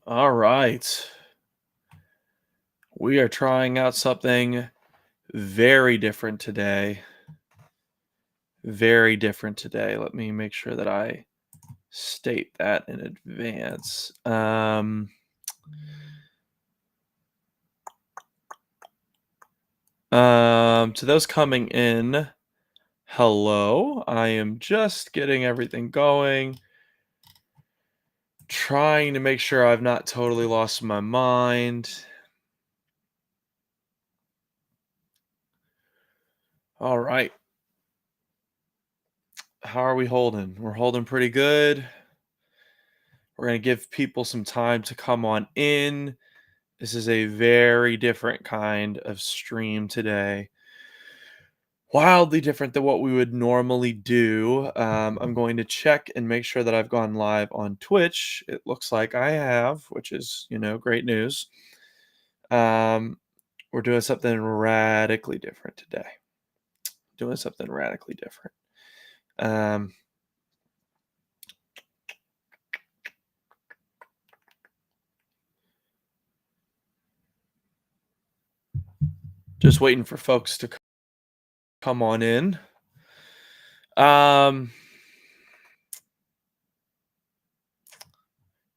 All right. We are trying out something very different today. Very different today. Let me make sure that I state that in advance. To those coming in, hello. I am just getting everything going, trying to make sure I've not totally lost my mind. All right. How are we holding? We're holding pretty good. We're going to give people some time to come on in. This is a very different kind of stream today. Wildly different than what we would normally do. I'm going to check and make sure that I've gone live on Twitch. It looks like I have, which is, great news. We're doing something radically different today. Doing something radically different. Um, just waiting for folks to come on in. Do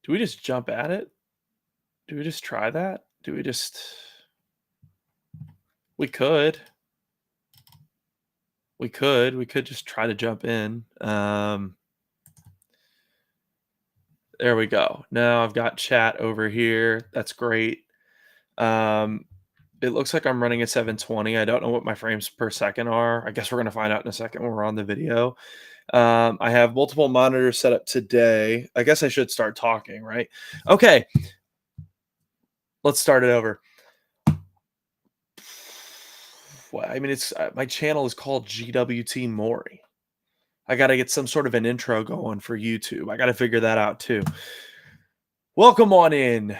we just jump at it? Do we just try that? Do we just We could. We could just try to jump in. There we go. Now I've got chat over here. That's great. Um, it looks like I'm running at 720. I don't know what my frames per second are. I guess we're gonna find out in a second when we're on the video. I have multiple monitors set up today. I guess I should start talking, right? Okay, let's start it over. Well, I mean, it's my channel is called GWT Maury. I got to get some sort of an intro going for YouTube. I got to figure that out too. Welcome on in.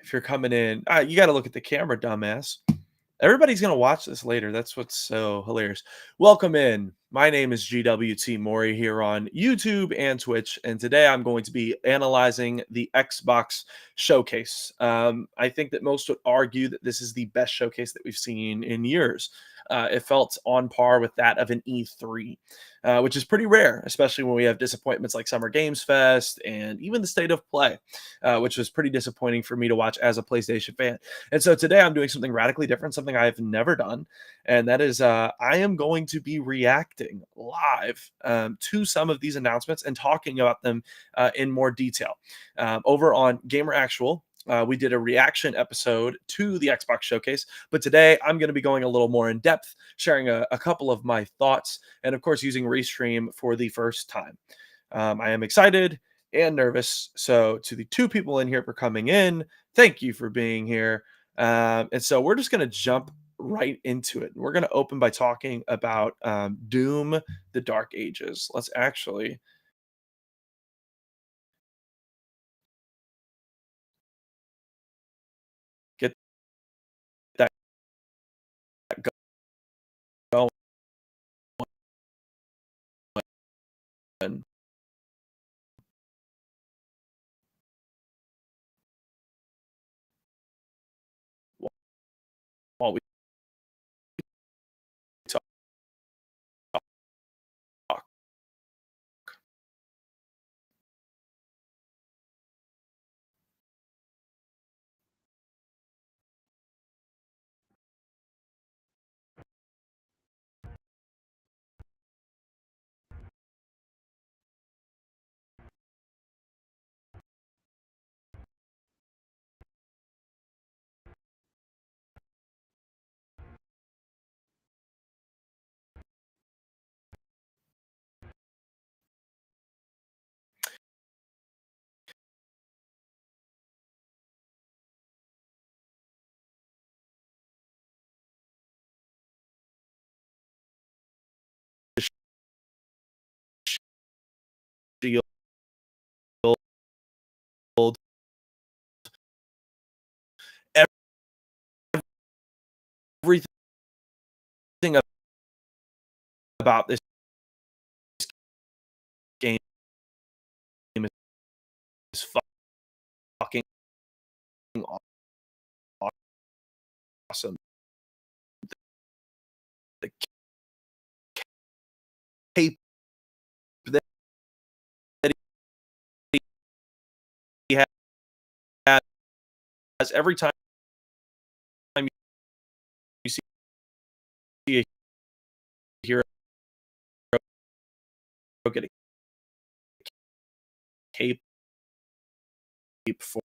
If you're coming in, you got to look at the camera, dumbass. Everybody's going to watch this later. That's what's so hilarious. Welcome in. My name is GWT Maury here on YouTube and Twitch. And today I'm going to be analyzing the Xbox showcase. I think that most would argue that this is the best showcase that we've seen in years. It felt on par with that of an E3, which is pretty rare, especially when we have disappointments like Summer Games Fest and even the State of Play, which was pretty disappointing for me to watch as a PlayStation fan. And so today I'm doing something radically different, something I've never done, and that is I am going to be reacting live to some of these announcements and talking about them in more detail. Over on Gamer Actual, we did a reaction episode to the Xbox Showcase, but today I'm going to be going a little more in depth, sharing a couple of my thoughts, and of course using Restream for the first time. I am excited and nervous. So to the two people in here for coming in, thank you for being here. And so we're just going to jump right into it. We're going to open by talking about Doom, the Dark Ages. Let's actually get that going while we talk. Shield, everything about this game is fucking awesome. The cape that he has every time you see a hero get a cape for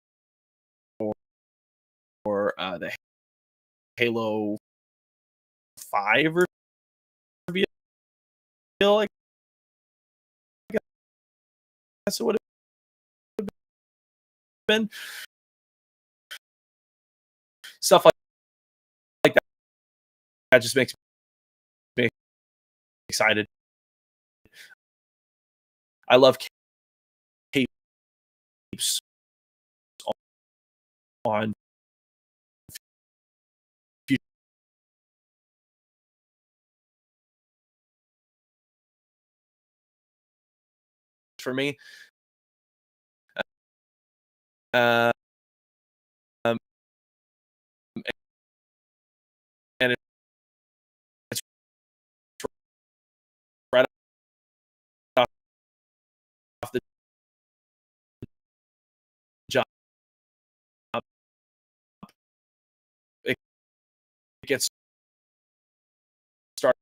the Halo 5 reveal, I guess it would have been. Stuff like that. That just makes me excited. I love capes on for me. Um, and it's right off the jump. It gets started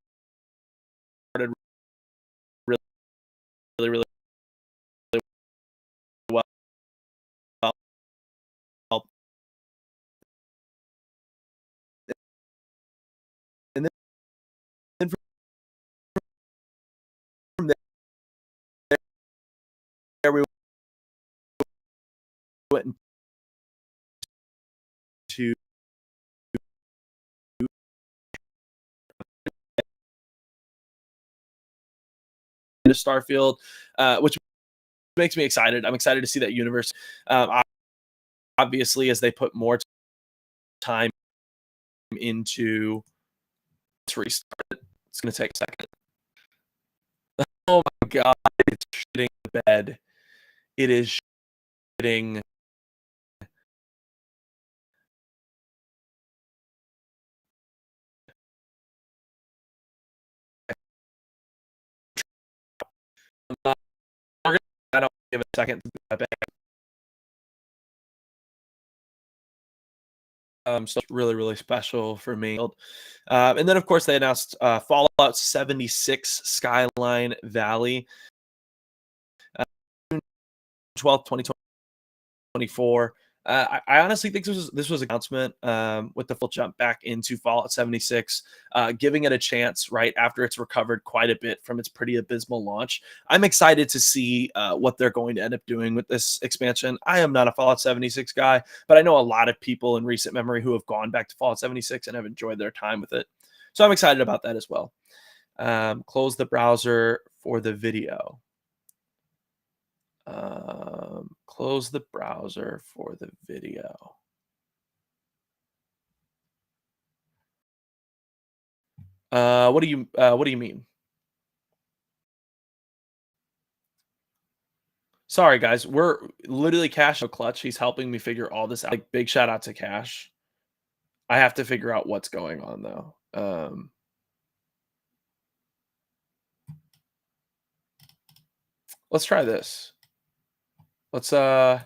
really, really, really well. And then from there we went to Starfield, which makes me excited. I'm excited to see that universe. Obviously, as they put more time into restart, it's going to take a second. Oh my god, it's shitting the bed. It is shitting. I don't give a second. So really, really special for me. And then, of course, they announced Fallout 76 Skyline Valley, June 12th, 2024. I honestly think this was an announcement with the full jump back into Fallout 76, giving it a chance right after it's recovered quite a bit from its pretty abysmal launch. I'm excited to see what they're going to end up doing with this expansion. I am not a Fallout 76 guy, but I know a lot of people in recent memory who have gone back to Fallout 76 and have enjoyed their time with it. So I'm excited about that as well. Close the browser for the video. Close the browser for the video. What do you mean? Sorry guys, we're literally Cash clutch. He's helping me figure all this out. Like big shout out to Cash. I have to figure out what's going on though. Let's try this. Let's oh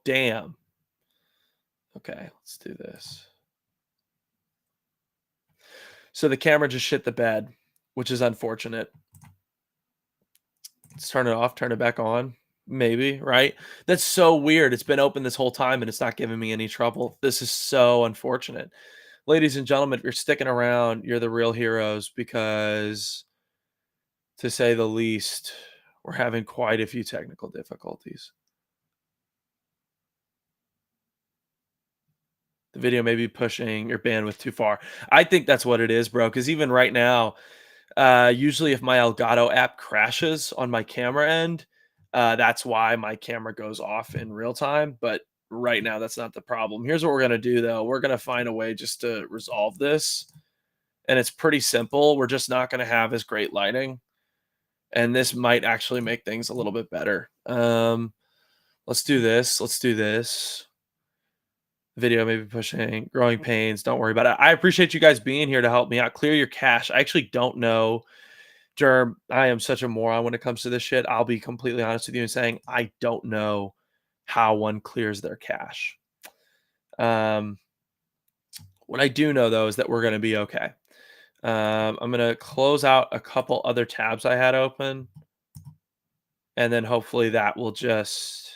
damn. Okay, let's do this. So the camera just shit the bed, which is unfortunate. Let's turn it off, turn it back on. Maybe, right? That's so weird. It's been open this whole time and it's not giving me any trouble. This is so unfortunate. Ladies and gentlemen, if you're sticking around, you're the real heroes because, to say the least, we're having quite a few technical difficulties. The video may be pushing your bandwidth too far. I think that's what it is, bro, because even right now, usually if my Elgato app crashes on my camera end, that's why my camera goes off in real time. But right now, that's not the problem. Here's what we're going to do, though. We're going to find a way just to resolve this. And it's pretty simple. We're just not going to have as great lighting. And this might actually make things a little bit better. Let's do this. Let's do this. Video maybe pushing, growing pains. Don't worry about it. I appreciate you guys being here to help me out. Clear your cache. I actually don't know, Germ. I am such a moron when it comes to this shit. I'll be completely honest with you and saying I don't know how one clears their cache. What I do know though is that we're going to be okay. I'm going to close out a couple other tabs I had open, and then hopefully that will just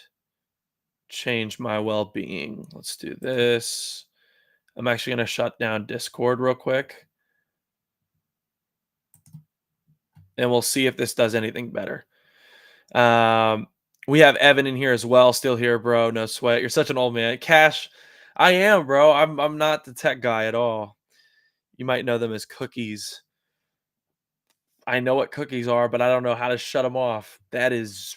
change my well-being. Let's do this. I'm actually going to shut down Discord real quick, and we'll see if this does anything better. We have Evan in here as well. Still here, bro. No sweat. You're such an old man. Cash, I am, bro. I'm not the tech guy at all. You might know them as cookies. I know what cookies are, but I don't know how to shut them off. That is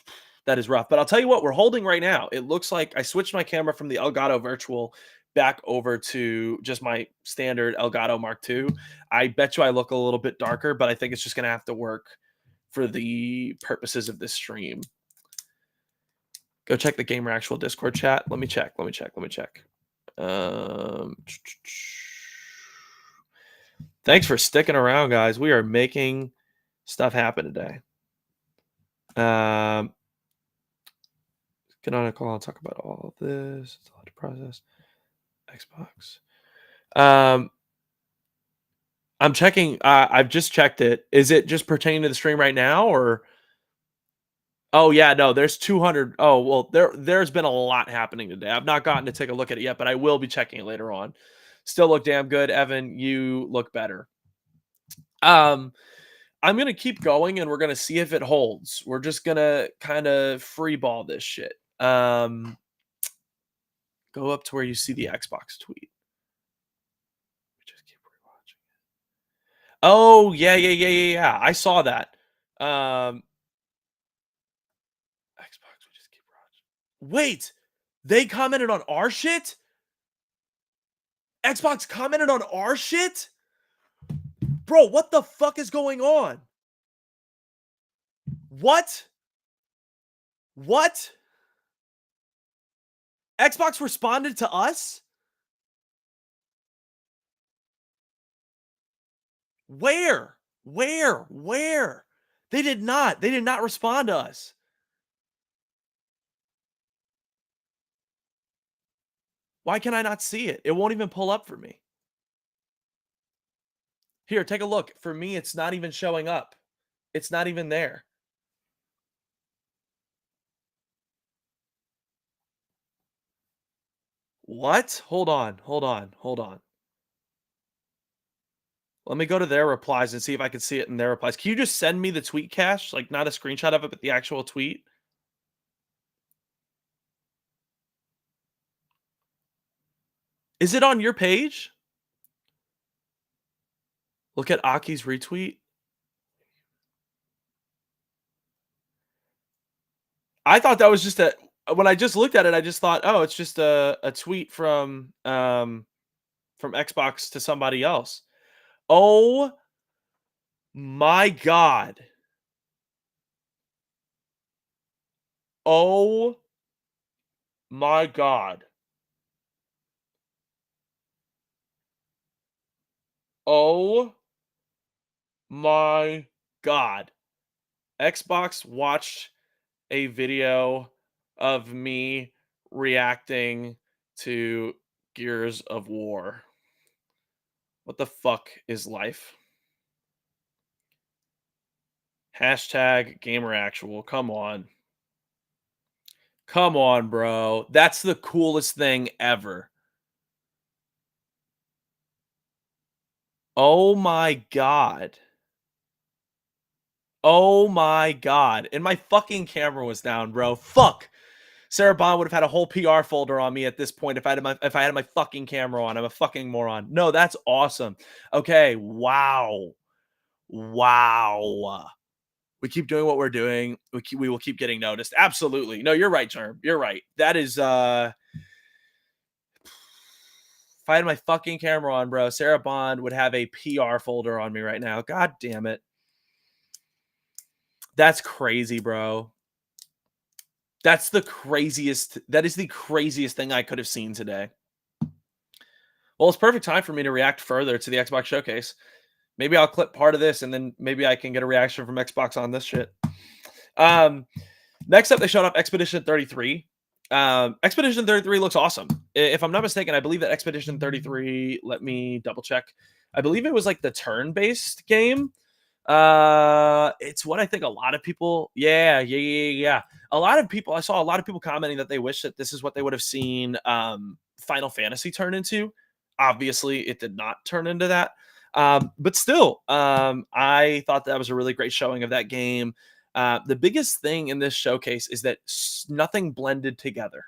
rough. But I'll tell you what we're holding right now. It looks like I switched my camera from the Elgato Virtual back over to just my standard Elgato Mark II. I bet you I look a little bit darker, but I think it's just going to have to work for the purposes of this stream. Go check the Gamer Actual Discord chat. Let me check. Thanks for sticking around, guys. We are making stuff happen today. Get on a call and talk about all of this. It's a lot to process. Xbox. I'm checking. I've just checked it. Is it just pertaining to the stream right now, or? Oh yeah, no. There's 200. Oh well, there's been a lot happening today. I've not gotten to take a look at it yet, but I will be checking it later on. Still look damn good, Evan. You look better. I'm gonna keep going, and we're gonna see if it holds. We're just gonna kind of free ball this shit. Go up to where you see the Xbox tweet. Just keep rewatching it. Oh yeah. I saw that. Xbox. We just keep watching. Wait, they commented on our shit. Xbox commented on our shit. Bro, what the fuck is going on? What? Xbox responded to us? Where? They did not. They did not respond to us. Why can I not see it? It won't even pull up for me. Here, take a look. For me, it's not even showing up. It's not even there. What? Hold on. Let me go to their replies and see if I can see it in their replies. Can you just send me the tweet cache? Like, not a screenshot of it, but the actual tweet? Is it on your page? Look at Aki's retweet. I thought that was just when I just looked at it, I just thought, oh, it's just a tweet from Xbox to somebody else. Oh my God. Oh my God. Oh my God. Xbox watched a video of me reacting to Gears of War. What the fuck is life? Hashtag gamer actual. Come on. Come on, bro. That's the coolest thing ever. Oh my God. Oh my God. And my fucking camera was down, bro. Fuck. Sarah Bond would have had a whole PR folder on me at this point if I had my fucking camera on. I'm a fucking moron. No, that's awesome. Okay, wow. We keep doing what we're doing. We will keep getting noticed. Absolutely. No, you're right, Germ. You're right. That is if I had my fucking camera on, bro, Sarah Bond would have a PR folder on me right now. God damn it. That's crazy, bro. That is the craziest thing I could have seen today. Well, it's perfect time for me to react further to the Xbox showcase. Maybe I'll clip part of this and then maybe I can get a reaction from Xbox on this shit. Um, Next up, they showed off Expedition 33. Expedition 33 looks awesome. If I'm not mistaken, I believe that Expedition 33, let me double check. I believe it was like the turn-based game. It's what I think a lot of people, yeah. A lot of people, I saw a lot of people commenting that they wish that this is what they would have seen Final Fantasy turn into. Obviously, it did not turn into that. But still, I thought that was a really great showing of that game. The biggest thing in this showcase is that nothing blended together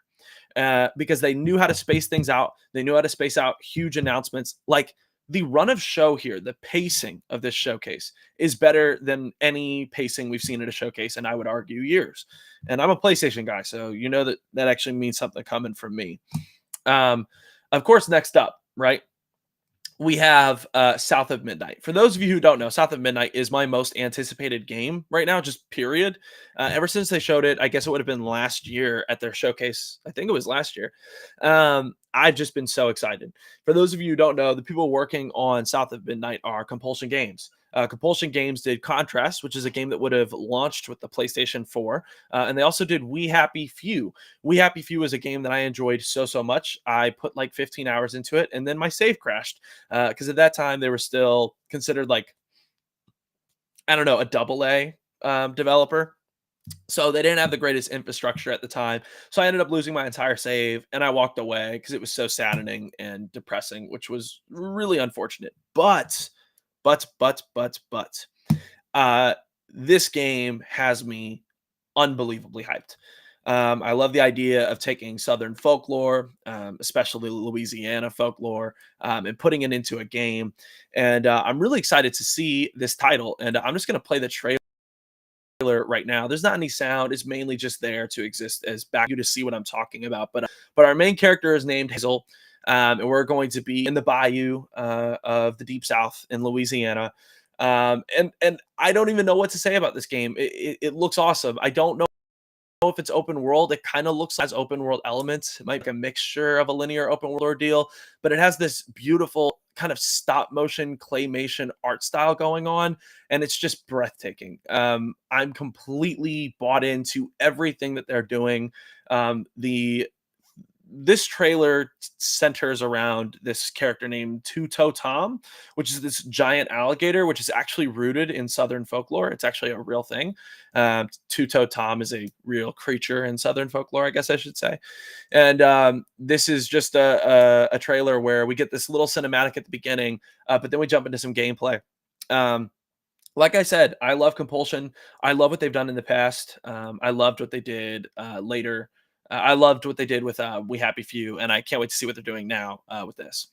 because they knew how to space things out. They knew how to space out huge announcements. Like the run of show here, the pacing of this showcase is better than any pacing we've seen at a showcase, and I would argue years. And I'm a PlayStation guy, so you know that that actually means something coming from me. Um, of course, next up, right? We have South of Midnight. For those of you who don't know, South of Midnight is my most anticipated game right now, just period. Ever since they showed it, I guess it would have been last year at their showcase. I think it was last year. I've just been so excited. For those of you who don't know, the people working on South of Midnight are Compulsion Games. Compulsion Games did Contrast, which is a game that would have launched with the PlayStation 4. And they also did We Happy Few. We Happy Few is a game that I enjoyed so much. I put like 15 hours into it, and then my save crashed because at that time they were still considered like, I don't know, a double A developer. So they didn't have the greatest infrastructure at the time. So I ended up losing my entire save and I walked away because it was so saddening and depressing, which was really unfortunate. But, uh, this game has me unbelievably hyped. I love the idea of taking Southern folklore, especially Louisiana folklore, and putting it into a game. And I'm really excited to see this title. And I'm just going to play the trailer right now. There's not any sound. It's mainly just there to exist as back you to see what I'm talking about. But our main character is named Hazel, and we're going to be in the bayou of the Deep South in Louisiana. And I don't even know what to say about this game. It looks awesome. I don't know if it's open world. It kind of looks like open world elements. It might be a mixture of a linear open world ordeal, but it has this beautiful kind of stop motion claymation art style going on, and it's just breathtaking. I'm completely bought into everything that they're doing. The This trailer centers around this character named Two Toe Tom, which is this giant alligator, which is actually rooted in Southern folklore. It's actually a real thing. Two Toe Tom is a real creature in Southern folklore, I guess I should say. And this is just a trailer where we get this little cinematic at the beginning, but then we jump into some gameplay. Um, like I said, I love Compulsion. I love what they've done in the past. I loved what they did later. I loved what they did with We Happy Few, and I can't wait to see what they're doing now with this.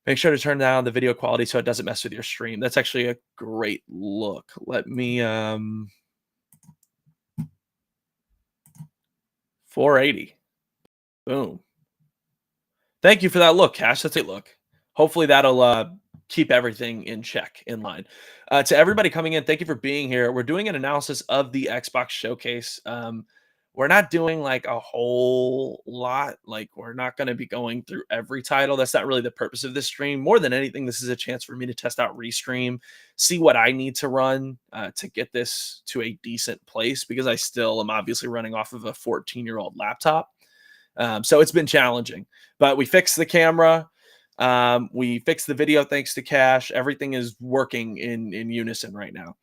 Make sure to turn down the video quality so it doesn't mess with your stream. That's actually a great look. Let me 480. Boom. Thank you for that look, Cash. That's a look. Hopefully that'll keep everything in check, in line. To everybody coming in, thank you for being here. We're doing an analysis of the Xbox Showcase. We're not doing like a whole lot. Like we're not going to be going through every title. That's not really the purpose of this stream. More than anything, this is a chance for me to test out Restream, see what I need to run to get this to a decent place because I still am obviously running off of a 14-year-old laptop. So it's been challenging, but we fixed the camera. We fixed the video thanks to Cash. Everything is working in unison right now.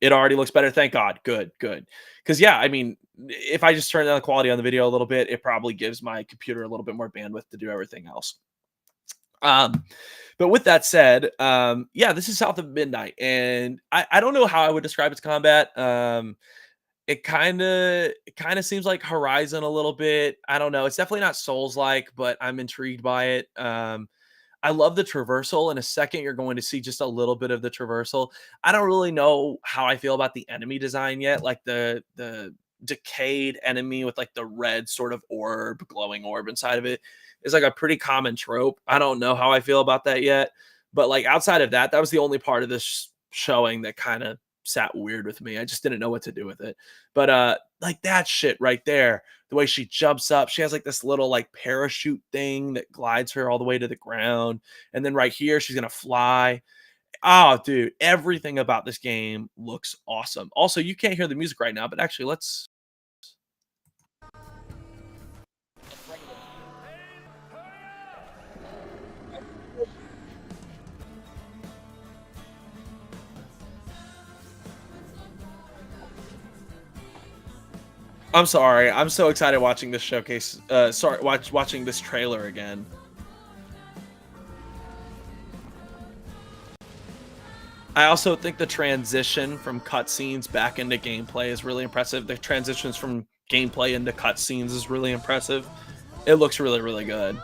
It already looks better. Thank God. Good. Because yeah, I mean, if I just turn down the quality on the video a little bit, it probably gives my computer a little bit more bandwidth to do everything else. But with that said, yeah, this is South of Midnight, and I don't know how I would describe its combat. It kinda seems like Horizon a little bit. I don't know. It's definitely not Souls-like, but I'm intrigued by it. I love the traversal. In a second, you're going to see just a little bit of the traversal. I don't really know how I feel about the enemy design yet, like the decayed enemy with like the red sort of orb, glowing orb inside of it is like a pretty common trope. I don't know how I feel about that yet, but like outside of that, that was the only part of this showing that kind of sat weird with me. I just didn't know what to do with it. But like that shit right there. The way she jumps up, she has like this little like parachute thing that glides her all the way to the ground. And then right here, she's gonna fly. Oh, dude, everything about this game looks awesome. Also, you can't hear the music right now, but actually, let's. I'm sorry. I'm so excited watching this showcase. Sorry, watching this trailer again. I also think the transition from cutscenes back into gameplay is really impressive. The transitions from gameplay into cutscenes is really impressive. It looks really, really good.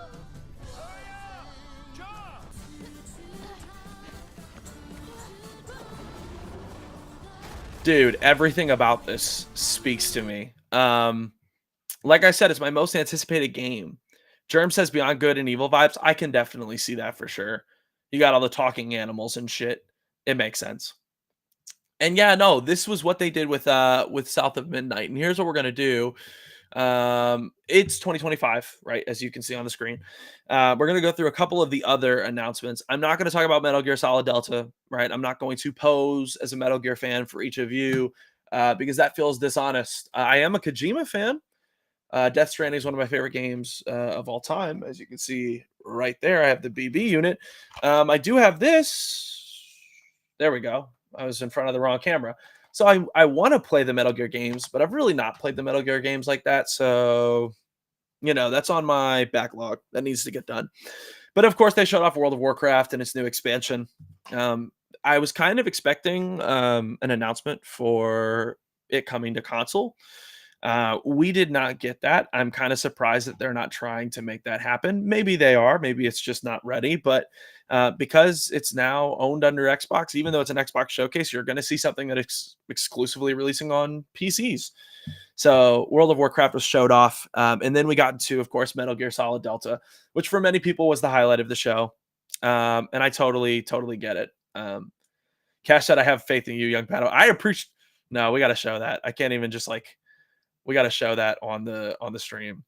Dude, everything about this speaks to me. Like I said, it's my most anticipated game. Germ says Beyond Good and Evil vibes. I can definitely see that for sure. You got all the talking animals and shit. It makes sense. And yeah, no, this was what they did with South of Midnight. And here's what we're gonna do. It's 2025, right? As you can see on the screen. We're gonna go through a couple of the other announcements. I'm not gonna talk about Metal Gear Solid Delta, right? I'm not going to pose as a Metal Gear fan for each of you because that feels dishonest. I am a Kojima fan. Death Stranding is one of my favorite games of all time. As you can see right there, I have the BB unit. I do have this. There we go. I was in front of the wrong camera. So I want to play the Metal Gear games, but I've really not played the Metal Gear games like that. So, that's on my backlog. That needs to get done. But of course, they showed off World of Warcraft and its new expansion. I was kind of expecting an announcement for it coming to console. We did not get that. I'm kind of surprised that they're not trying to make that happen. Maybe they are. Maybe it's just not ready. But because it's now owned under Xbox, even though it's an Xbox showcase, you're going to see something that is exclusively releasing on PCs. So World of Warcraft was showed off, and then we got into, of course, Metal Gear Solid Delta, which for many people was the highlight of the show. And I totally, totally get it. Cash said, "I have faith in you, young Pato." I appreciate. No, we got to show that. I can't even just like we got to show that on the stream.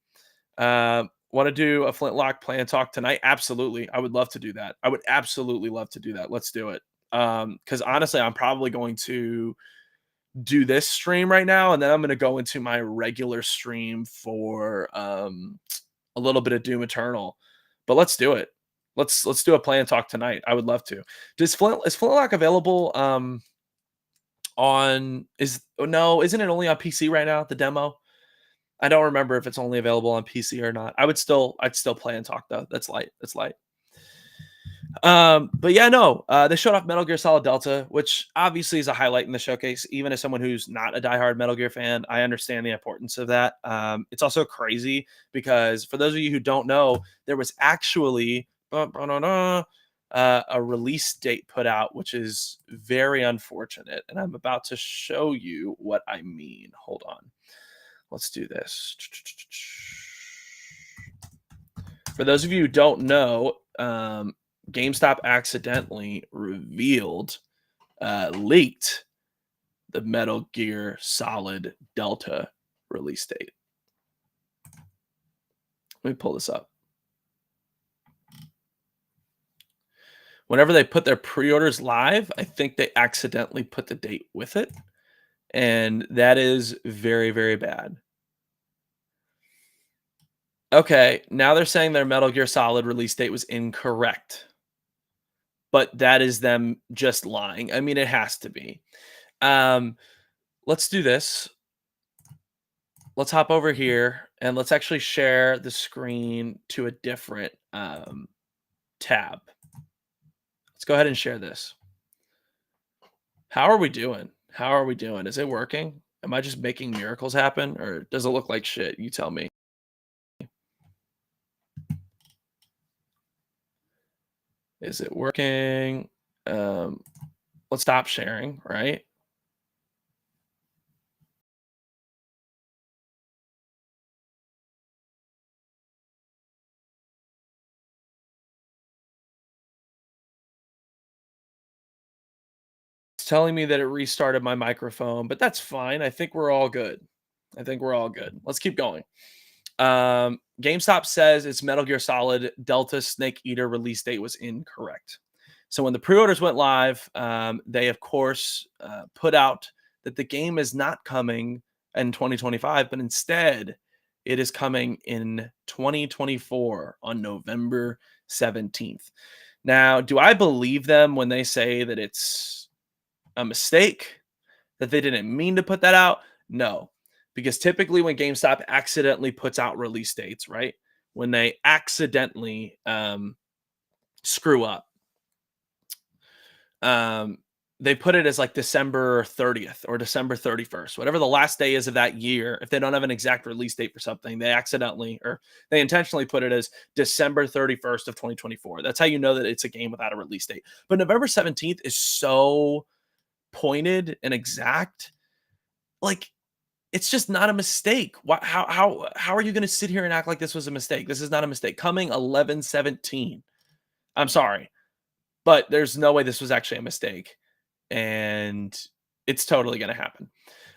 Want to do a Flintlock plan talk tonight? Absolutely. I would love to do that. I would absolutely love to do that. Let's do it. Because honestly, I'm probably going to do this stream right now, and then I'm going to go into my regular stream for a little bit of Doom Eternal. But let's do it. Let's do a plan talk tonight. I would love to. Is Flintlock available on is oh, no, isn't it only on PC right now, the demo? I don't remember if it's only available on PC or not. I'd still play and talk though. That's light. That's light. But yeah, no, they showed off Metal Gear Solid Delta, which obviously is a highlight in the showcase. Even as someone who's not a diehard Metal Gear fan, I understand the importance of that. It's also crazy because for those of you who don't know, there was actually a release date put out, which is very unfortunate. And I'm about to show you what I mean. Hold on. Let's do this. For those of you who don't know, GameStop accidentally leaked the Metal Gear Solid Delta release date. Let me pull this up. Whenever they put their pre-orders live, I think they accidentally put the date with it. And that is very, very bad. Okay, now they're saying their Metal Gear Solid release date was incorrect. But that is them just lying. I mean, it has to be. Let's do this. Let's hop over here and let's actually share the screen to a different tab. Let's go ahead and share this. How are we doing? How are we doing? Is it working? Am I just making miracles happen or does it look like shit? You tell me. Is it working? Let's stop sharing, right? It's telling me that it restarted my microphone, but that's fine. I think we're all good. I think we're all good. Let's keep going. GameStop says its Metal Gear Solid Delta Snake Eater release date was incorrect. So when the pre-orders went live, they of course put out that the game is not coming in 2025, but instead it is coming in 2024 on November 17th. Now, do I believe them when they say that it's a mistake, that they didn't mean to put that out? No, because typically when GameStop accidentally puts out release dates, right? When they accidentally screw up, um, they put it as like December 30th or December 31st, whatever the last day is of that year. If they don't have an exact release date for something, they accidentally or they intentionally put it as December 31st of 2024. That's how you know that it's a game without a release date. But November 17th is so pointed and exact. Like, it's just not a mistake. How are you going to sit here and act like this was a mistake? This is not a mistake. Coming 11/17. I'm sorry, but there's no way this was actually a mistake, and it's totally going to happen.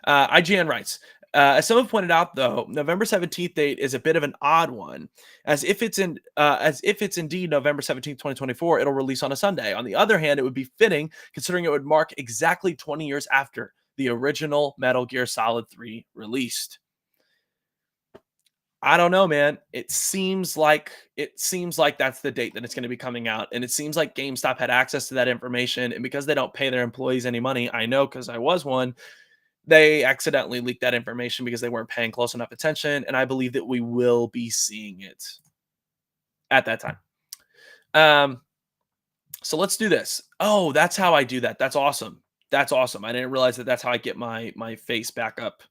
IGN writes, as someone pointed out, though, November 17th date is a bit of an odd one, as if it's indeed November 17th, 2024, it'll release on a Sunday. On the other hand, it would be fitting considering it would mark exactly 20 years after the original Metal Gear Solid 3 released. I don't know, man. It seems like that's the date that it's going to be coming out, and it seems like GameStop had access to that information, and because they don't pay their employees any money, I know because I was one, they accidentally leaked that information because they weren't paying close enough attention, and I believe that we will be seeing it at that time. So let's do this. Oh, that's how I do that. That's awesome. That's awesome. I didn't realize that that's how I get my face back up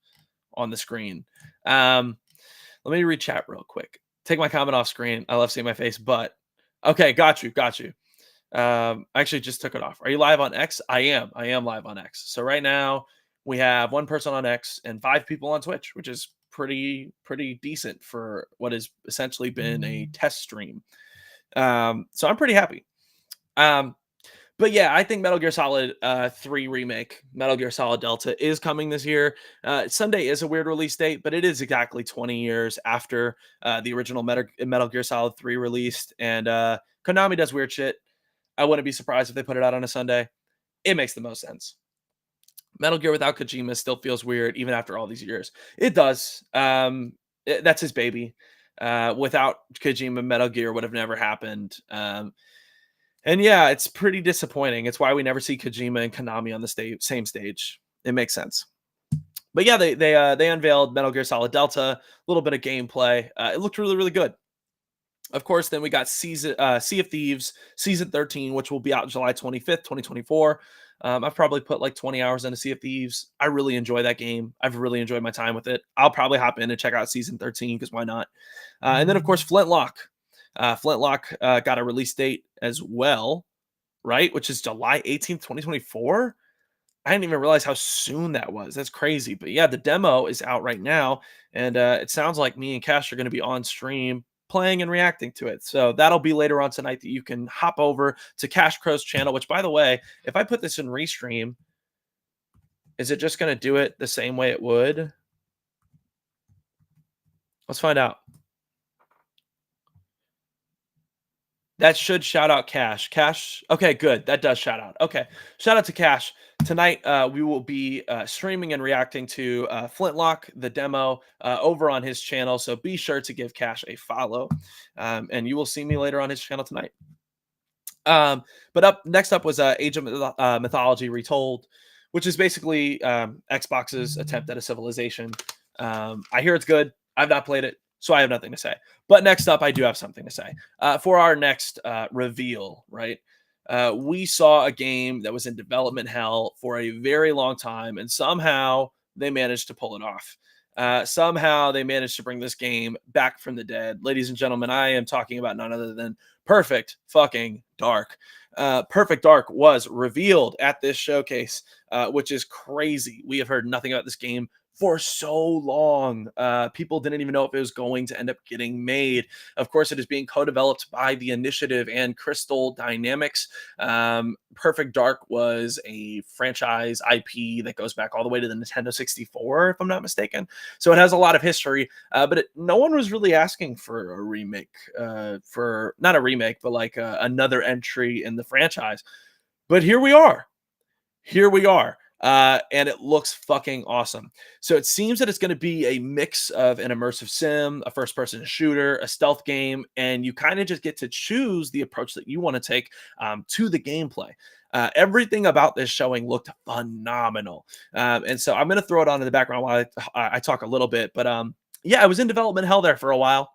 on the screen. Let me read chat real quick. Take my comment off screen. I love seeing my face, but okay, got you. I actually just took it off. Are you live on X? I am live on X. So right now we have one person on X and 5 people on Twitch, which is pretty decent for what has essentially been a test stream. So I'm pretty happy. But yeah, I think Metal Gear Solid 3 remake, Metal Gear Solid Delta, is coming this year. Sunday is a weird release date, but it is exactly 20 years after the original Metal Gear Solid 3 released. And Konami does weird shit. I wouldn't be surprised if they put it out on a Sunday. It makes the most sense. Metal Gear without Kojima still feels weird, even after all these years. It does. That's his baby. Without Kojima, Metal Gear would have never happened. And yeah, it's pretty disappointing. It's why we never see Kojima and Konami on the same stage. It makes sense. But yeah, they unveiled Metal Gear Solid Delta, a little bit of gameplay. It looked really good. Of course, then we got Sea of Thieves Season 13, which will be out July 25th, 2024. I've probably put like 20 hours into Sea of Thieves. I really enjoy that game. I've really enjoyed my time with it. I'll probably hop in and check out Season 13 because why not? And then, of course, Flintlock. Flintlock got a release date as well, right? Which is July 18th, 2024. I didn't even realize how soon that was. That's crazy. But yeah, the demo is out right now. And it sounds like me and Cash are going to be on stream playing and reacting to it. So that'll be later on tonight that you can hop over to Cash Crow's channel, which, by the way, if I put this in Restream, is it just going to do it the same way it would? Let's find out. That should shout out Cash. Cash. Okay, good. That does shout out. Okay. Shout out to Cash. Tonight, we will be streaming and reacting to Flintlock, the demo, over on his channel. So be sure to give Cash a follow. And you will see me later on his channel tonight. But next up was Age of Mythology Retold, which is basically Xbox's attempt at a civilization. I hear it's good. I've not played it, so I have nothing to say. But next up, I do have something to say. For our next reveal, right? We saw a game that was in development hell for a very long time, and somehow they managed to pull it off. Somehow they managed to bring this game back from the dead. Ladies and gentlemen, I am talking about none other than Perfect fucking Dark. Perfect Dark was revealed at this showcase, which is crazy. We have heard nothing about this game for so long. People didn't even know if it was going to end up getting made. Of course, it is being co-developed by the Initiative and Crystal Dynamics. Perfect Dark was a franchise IP that goes back all the way to the Nintendo 64, if I'm not mistaken. So it has a lot of history, but no one was really asking for a remake, for not a remake, but like another entry in the franchise. But here we are. Here we are. And it looks fucking awesome. So it seems that it's going to be a mix of an immersive sim, a first person shooter, a stealth game, and you kind of just get to choose the approach that you want to take to the gameplay. Everything about this showing looked phenomenal. And so I'm going to throw it on in the background while I talk a little bit. But yeah, I was in development hell there for a while,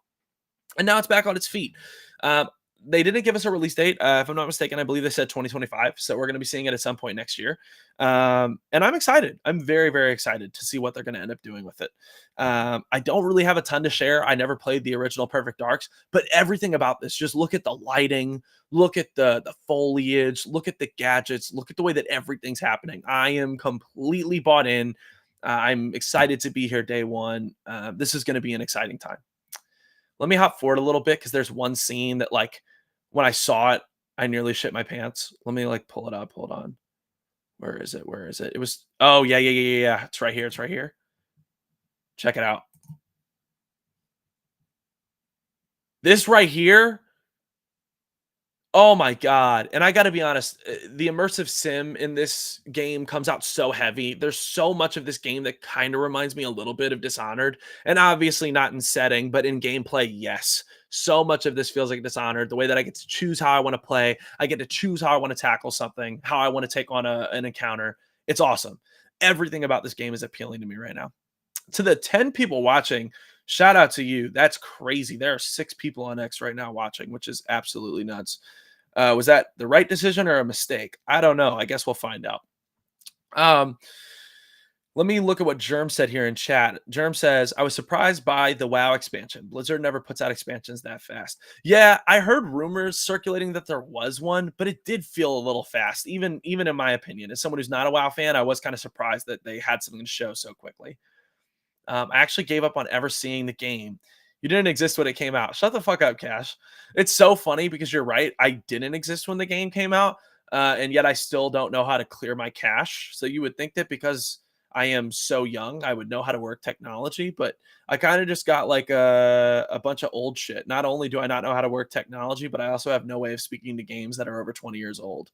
and now it's back on its feet. Um, they didn't give us a release date. If I'm not mistaken, I believe they said 2025. So we're going to be seeing it at some point next year. And I'm excited. I'm very, very excited to see what they're going to end up doing with it. I don't really have a ton to share. I never played the original Perfect Darks, but everything about this, just look at the lighting, look at the foliage, look at the gadgets, look at the way that everything's happening. I am completely bought in. I'm excited to be here day one. This is going to be an exciting time. Let me hop forward a little bit because there's one scene that, like, when I saw it, I nearly shit my pants. Let me like pull it up. Hold on. Where is it? Where is it? It was, oh yeah, yeah, yeah, yeah, yeah. It's right here. It's right here. Check it out. This right here. Oh my god. And I got to be honest, the immersive sim in this game comes out so heavy. There's so much of this game that kind of reminds me a little bit of Dishonored, and obviously not in setting, but in gameplay, yes. So much of this feels like Dishonored. The way that I get to choose how I want to play, I get to choose how I want to tackle something, how I want to take on an encounter. It's awesome. Everything about this game is appealing to me right now. To the 10 people watching, shout out to you. That's crazy. There are 6 people on X right now watching, which is absolutely nuts. Was that the right decision or a mistake? I don't know. I guess we'll find out. Um, Let me look at what Germ said here in chat. Germ says, I was surprised by the WoW expansion. Blizzard never puts out expansions that fast. Yeah, I heard rumors circulating that there was one, but it did feel a little fast, even in my opinion. As someone who's not a WoW fan, I was kind of surprised that they had something to show so quickly. I actually gave up on ever seeing the game. You didn't exist when it came out. Shut the fuck up, Cash. It's so funny because you're right. I didn't exist when the game came out, and yet I still don't know how to clear my cache. So you would think that because I am so young, I would know how to work technology, but I kind of just got like a bunch of old shit. Not only do I not know how to work technology, but I also have no way of speaking to games that are over 20 years old,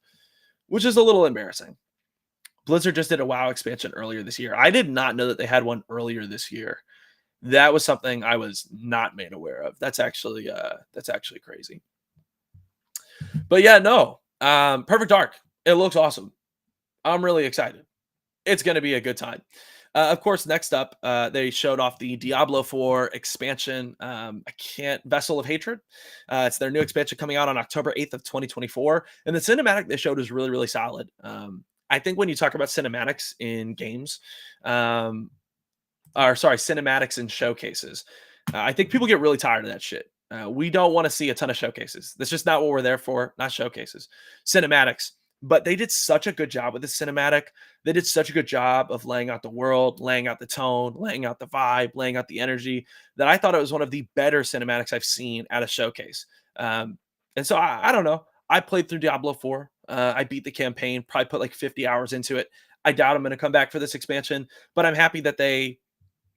which is a little embarrassing. Blizzard just did a WoW expansion earlier this year. I did not know that they had one earlier this year. That was something I was not made aware of. That's actually crazy. But yeah, no. Perfect Dark. It looks awesome. I'm really excited. It's going to be a good time. Of course, next up, they showed off the Diablo 4 expansion. I can't Vessel of Hatred. It's their new expansion coming out on October 8th of 2024. And the cinematic they showed is really, really solid. I think when you talk about cinematics in games, or sorry, cinematics and showcases, I think people get really tired of that shit. We don't want to see a ton of showcases. That's just not what we're there for. Not showcases, cinematics. But they did such a good job with the cinematic. They did such a good job of laying out the world, laying out the tone, laying out the vibe, laying out the energy, that I thought it was one of the better cinematics I've seen at a showcase. And so I don't know. I played through Diablo 4. I beat the campaign, probably put like 50 hours into it. I doubt I'm going to come back for this expansion, but I'm happy that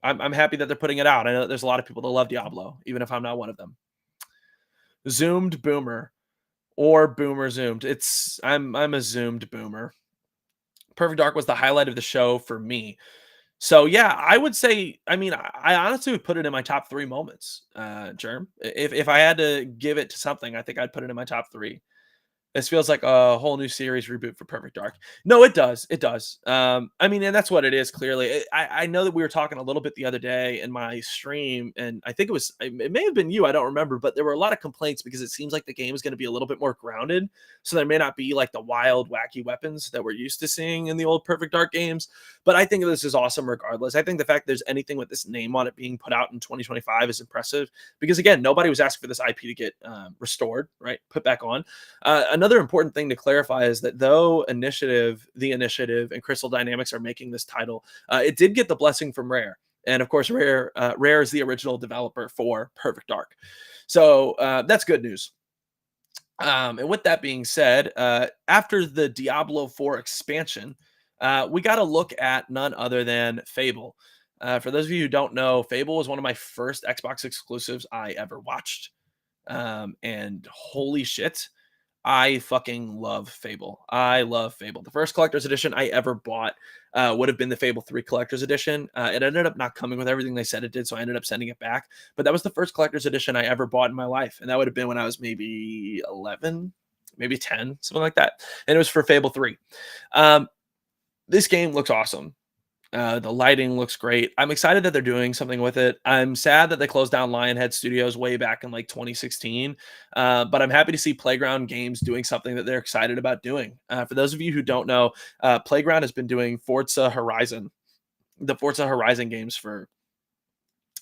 I'm happy that they're putting it out. I know that there's a lot of people that love Diablo, even if I'm not one of them. Zoomed boomer or boomer zoomed. I'm a zoomed boomer. Perfect Dark was the highlight of the show for me. So yeah, I would say, I mean, I honestly would put it in my top 3 moments, Germ. If I had to give it to something, I think I'd put it in my top 3. This feels like a whole new series reboot for Perfect Dark. No, it does. It does. I mean, and that's what it is. Clearly, I know that we were talking a little bit the other day in my stream, and I think it may have been you. I don't remember, but there were a lot of complaints because it seems like the game is going to be a little bit more grounded. So there may not be like the wild, wacky weapons that we're used to seeing in the old Perfect Dark games. But I think this is awesome regardless. I think the fact there's anything with this name on it being put out in 2025 is impressive because again, nobody was asking for this IP to get restored, right? Put back on. Another important thing to clarify is that though the Initiative, and Crystal Dynamics are making this title, it did get the blessing from Rare. And of course, Rare is the original developer for Perfect Dark. So that's good news. And with that being said, after the Diablo 4 expansion, we got to look at none other than Fable. For those of you who don't know, Fable was one of my first Xbox exclusives I ever watched. And holy shit, I fucking love Fable. I love Fable. The first collector's edition I ever bought would have been the Fable 3 collector's edition. It ended up not coming with everything they said it did, so I ended up sending it back. But that was the first collector's edition I ever bought in my life. And that would have been when I was maybe 11, maybe 10, something like that. And it was for Fable 3. This game looks awesome. The lighting looks great. I'm excited that they're doing something with it. I'm sad that they closed down Lionhead Studios way back in like 2016. But I'm happy to see Playground Games doing something that they're excited about doing. For those of you who don't know, Playground has been doing the Forza Horizon games for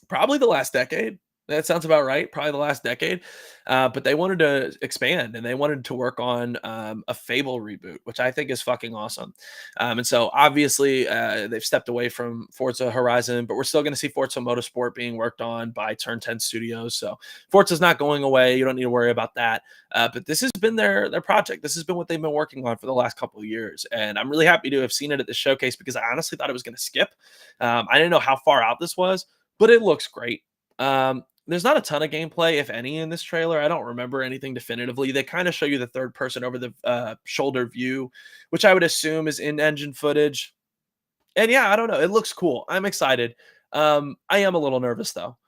probably the last decade. That sounds about right. Probably the last decade. But they wanted to expand and they wanted to work on a Fable reboot, which I think is fucking awesome. And so obviously they've stepped away from Forza Horizon, but we're still going to see Forza Motorsport being worked on by Turn 10 Studios. So Forza's not going away. You don't need to worry about that. But this has been their project. This has been what they've been working on for the last couple of years. And I'm really happy to have seen it at the showcase because I honestly thought it was going to skip. I didn't know how far out this was, but it looks great. There's not a ton of gameplay, if any, in this trailer. I don't remember anything definitively. They kind of show you the third person over the shoulder view, which I would assume is in-engine footage. And yeah, I don't know. It looks cool. I'm excited. I am a little nervous, though.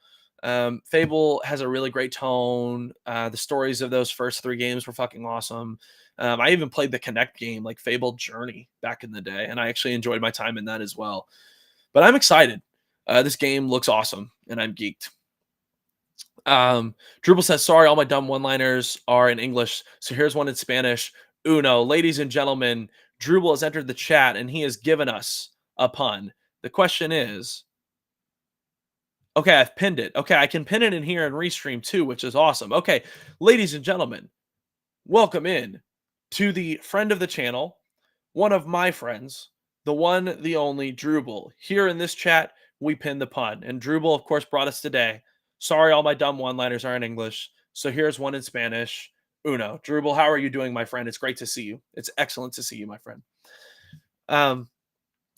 Fable has a really great tone. The stories of those first 3 games were fucking awesome. I even played the Connect game, like Fable Journey, back in the day, and I actually enjoyed my time in that as well. But I'm excited. This game looks awesome, and I'm geeked. Drupal says, sorry, all my dumb one-liners are in English, so here's one in Spanish. Uno, ladies and gentlemen, Drupal has entered the chat and he has given us a pun. The question is, okay, I've pinned it. Okay, I can pin it in here and restream too, which is awesome. Okay, ladies and gentlemen, welcome in to the friend of the channel, one of my friends, the one, the only Drupal. Here in this chat, we pinned the pun. And Drupal, of course, brought us today. Sorry, all my dumb one-liners are in English. So here's one in Spanish. Uno. Drupal, how are you doing, my friend? It's great to see you. It's excellent to see you, my friend.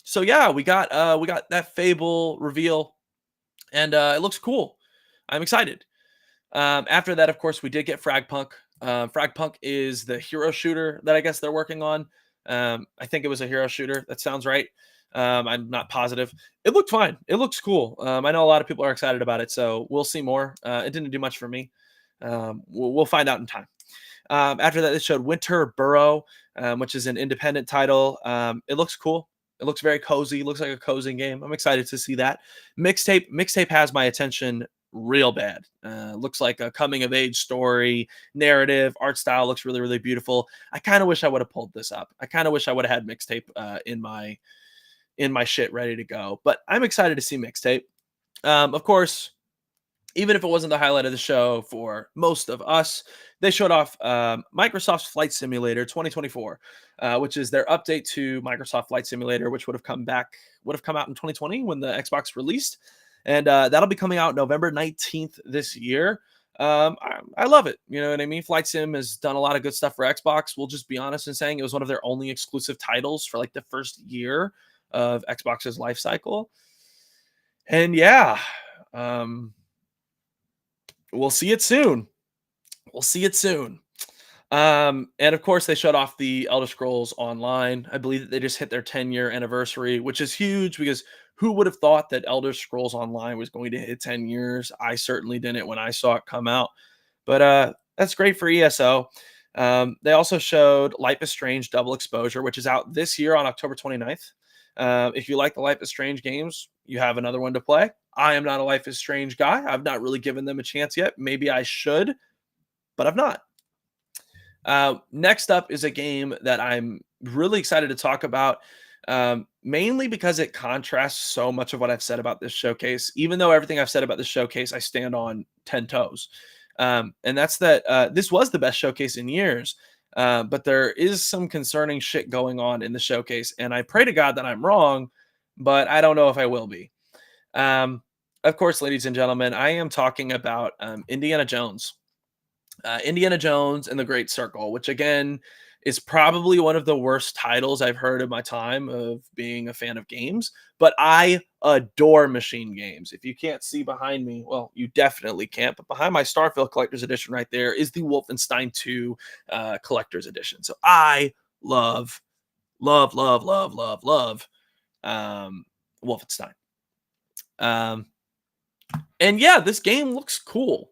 So yeah, we got that Fable reveal, and it looks cool. I'm excited. After that, of course, we did get Fragpunk. Fragpunk is the hero shooter that I guess they're working on. I think it was a hero shooter. That sounds right. I'm not positive. It looked fine. It looks cool. I know a lot of people are excited about it, so we'll see more. It didn't do much for me. We'll find out in time. After that, it showed Winter Burrow, which is an independent title. It looks cool. It looks very cozy. It looks like a cozy game. I'm excited to see that. Mixtape has my attention real bad. Looks like a coming of age story, narrative, art style looks really, really beautiful. I kind of wish I would have pulled this up. I kind of wish I would have had Mixtape in my shit ready to go. But I'm excited to see Mixtape. Of course, even if it wasn't the highlight of the show for most of us, they showed off Microsoft's Flight Simulator 2024, which is their update to Microsoft Flight Simulator, which would have come out in 2020 when the Xbox released. And that'll be coming out November 19th this year. I love it. You know what I mean? Flight Sim has done a lot of good stuff for Xbox. We'll just be honest in saying it was one of their only exclusive titles for like the first year of Xbox's life cycle. And yeah, we'll see it soon. And of course, they shut off the Elder Scrolls Online. I believe that they just hit their 10-year anniversary, which is huge because who would have thought that Elder Scrolls Online was going to hit 10 years? I certainly didn't when I saw it come out. But that's great for ESO. They also showed Life is Strange Double Exposure, which is out this year on October 29th. If you like the Life is Strange games, you have another one to play. I am not a Life is Strange guy. I've not really given them a chance yet. Maybe I should, but I've not. Next up is a game that I'm really excited to talk about, mainly because it contrasts so much of what I've said about this showcase. Even though everything I've said about this showcase, I stand on 10 toes. And that's that this was the best showcase in years. But there is some concerning shit going on in the showcase, and I pray to God that I'm wrong, but I don't know if I will be. Um, of course, ladies and gentlemen, I am talking about Indiana Jones. Indiana Jones and the Great Circle, which again is probably one of the worst titles I've heard in my time of being a fan of games. But I adore machine games. If you can't see behind me, well, you definitely can't. But behind my Starfield Collector's Edition right there is the Wolfenstein 2 Collector's Edition. So I love, love, love, love, love, love Wolfenstein. And yeah, this game looks cool.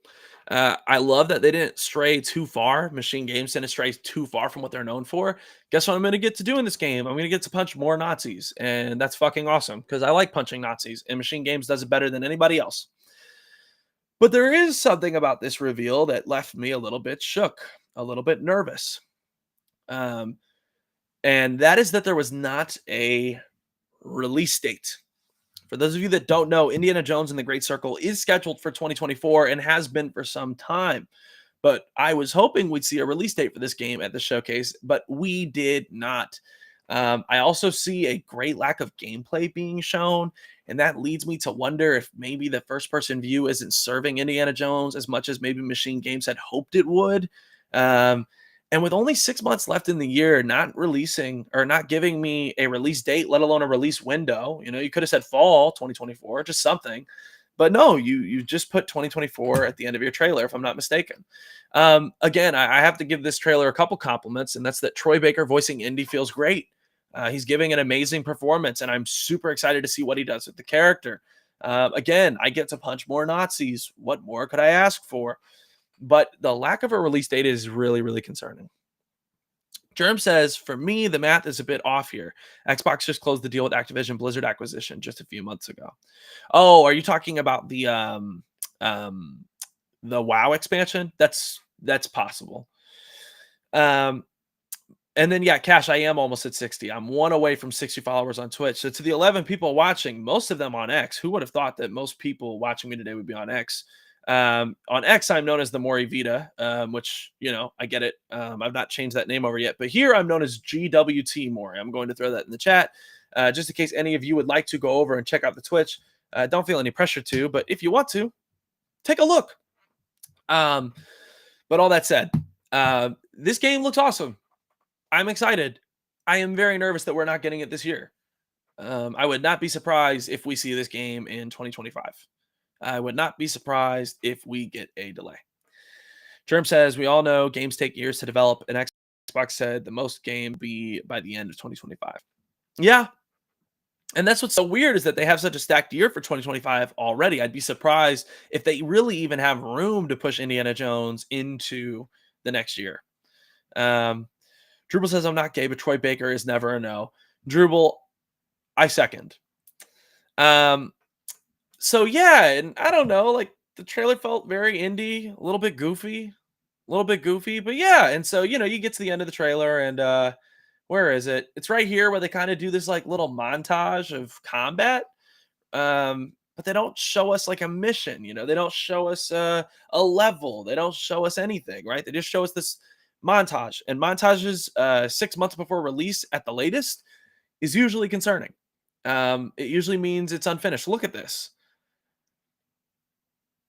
I love that they didn't stray too far. Machine Games didn't stray too far from what they're known for. Guess what I'm going to get to do in this game? I'm going to get to punch more Nazis. And that's fucking awesome because I like punching Nazis. And Machine Games does it better than anybody else. But there is something about this reveal that left me a little bit shook, a little bit nervous. Um, and that is that there was not a release date. For those of you that don't know, Indiana Jones and the Great Circle is scheduled for 2024 and has been for some time. But I was hoping we'd see a release date for this game at the showcase, but we did not. I also see a great lack of gameplay being shown, and that leads me to wonder if maybe the first person view isn't serving Indiana Jones as much as maybe Machine Games had hoped it would. Um, and with only 6 months left in the year, not releasing or not giving me a release date, let alone a release window, you could have said fall 2024, just something. But no, you just put 2024 at the end of your trailer, if I'm not mistaken. Again, I have to give this trailer a couple compliments, and that's that Troy Baker voicing Indy feels great. He's giving an amazing performance, and I'm super excited to see what he does with the character. Again, I get to punch more Nazis. What more could I ask for? But the lack of a release date is really, really concerning. Germ says, for me, the math is a bit off here. Xbox just closed the deal with Activision Blizzard acquisition just a few months ago. Oh, are you talking about the WoW expansion? That's possible. And then yeah, Cash, I am almost at 60. I'm one away from 60 followers on Twitch. So to the 11 people watching, most of them on X, who would have thought that most people watching me today would be on X? On X, I'm known as the Mori Vita, which, I get it. I've not changed that name over yet, but here I'm known as GWT Mori. I'm going to throw that in the chat, just in case any of you would like to go over and check out the Twitch. Don't feel any pressure to, but if you want to, take a look. But all that said, this game looks awesome. I'm excited. I am very nervous that we're not getting it this year. I would not be surprised if we see this game in 2025. I would not be surprised if we get a delay. Germ says, we all know games take years to develop, and Xbox said the most game be by the end of 2025. Yeah. And that's what's so weird is that they have such a stacked year for 2025 already. I'd be surprised if they really even have room to push Indiana Jones into the next year. Drupal says, I'm not gay, but Troy Baker is never a no. Drupal, I second. So yeah, and I don't know, like the trailer felt very indie, a little bit goofy, but yeah. And so, you get to the end of the trailer and where is it? It's right here where they kind of do this like little montage of combat. But they don't show us like a mission, they don't show us a level, they don't show us anything, right? They just show us this montage, and montages 6 months before release at the latest is usually concerning. It usually means it's unfinished. Look at this.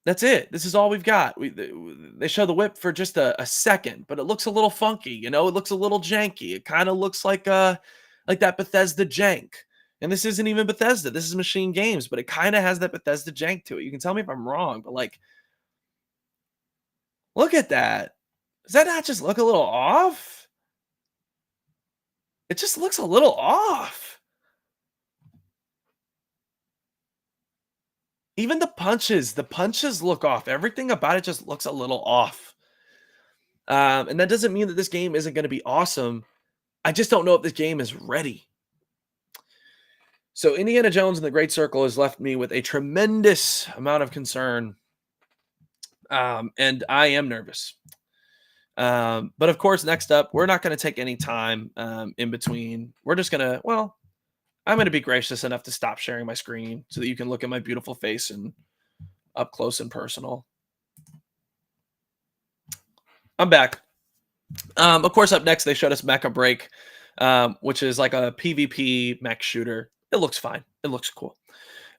That's it. This is all we've got. They show the whip for just a second, but it looks a little funky. It looks a little janky. It kind of looks like that Bethesda jank. And this isn't even Bethesda. This is Machine Games, but it kind of has that Bethesda jank to it. You can tell me if I'm wrong, but like, look at that. Does that not just look a little off? It just looks a little off. Even the punches look off. Everything about it just looks a little off. And that doesn't mean that this game isn't going to be awesome. I just don't know if this game is ready. So Indiana Jones and the Great Circle has left me with a tremendous amount of concern. And I am nervous. But of course, next up, we're not going to take any time in between. We're just going to, I'm going to be gracious enough to stop sharing my screen so that you can look at my beautiful face and up close and personal. I'm back. Of course, up next they showed us Mecha Break, which is like a PvP mech shooter. It looks fine. It looks cool.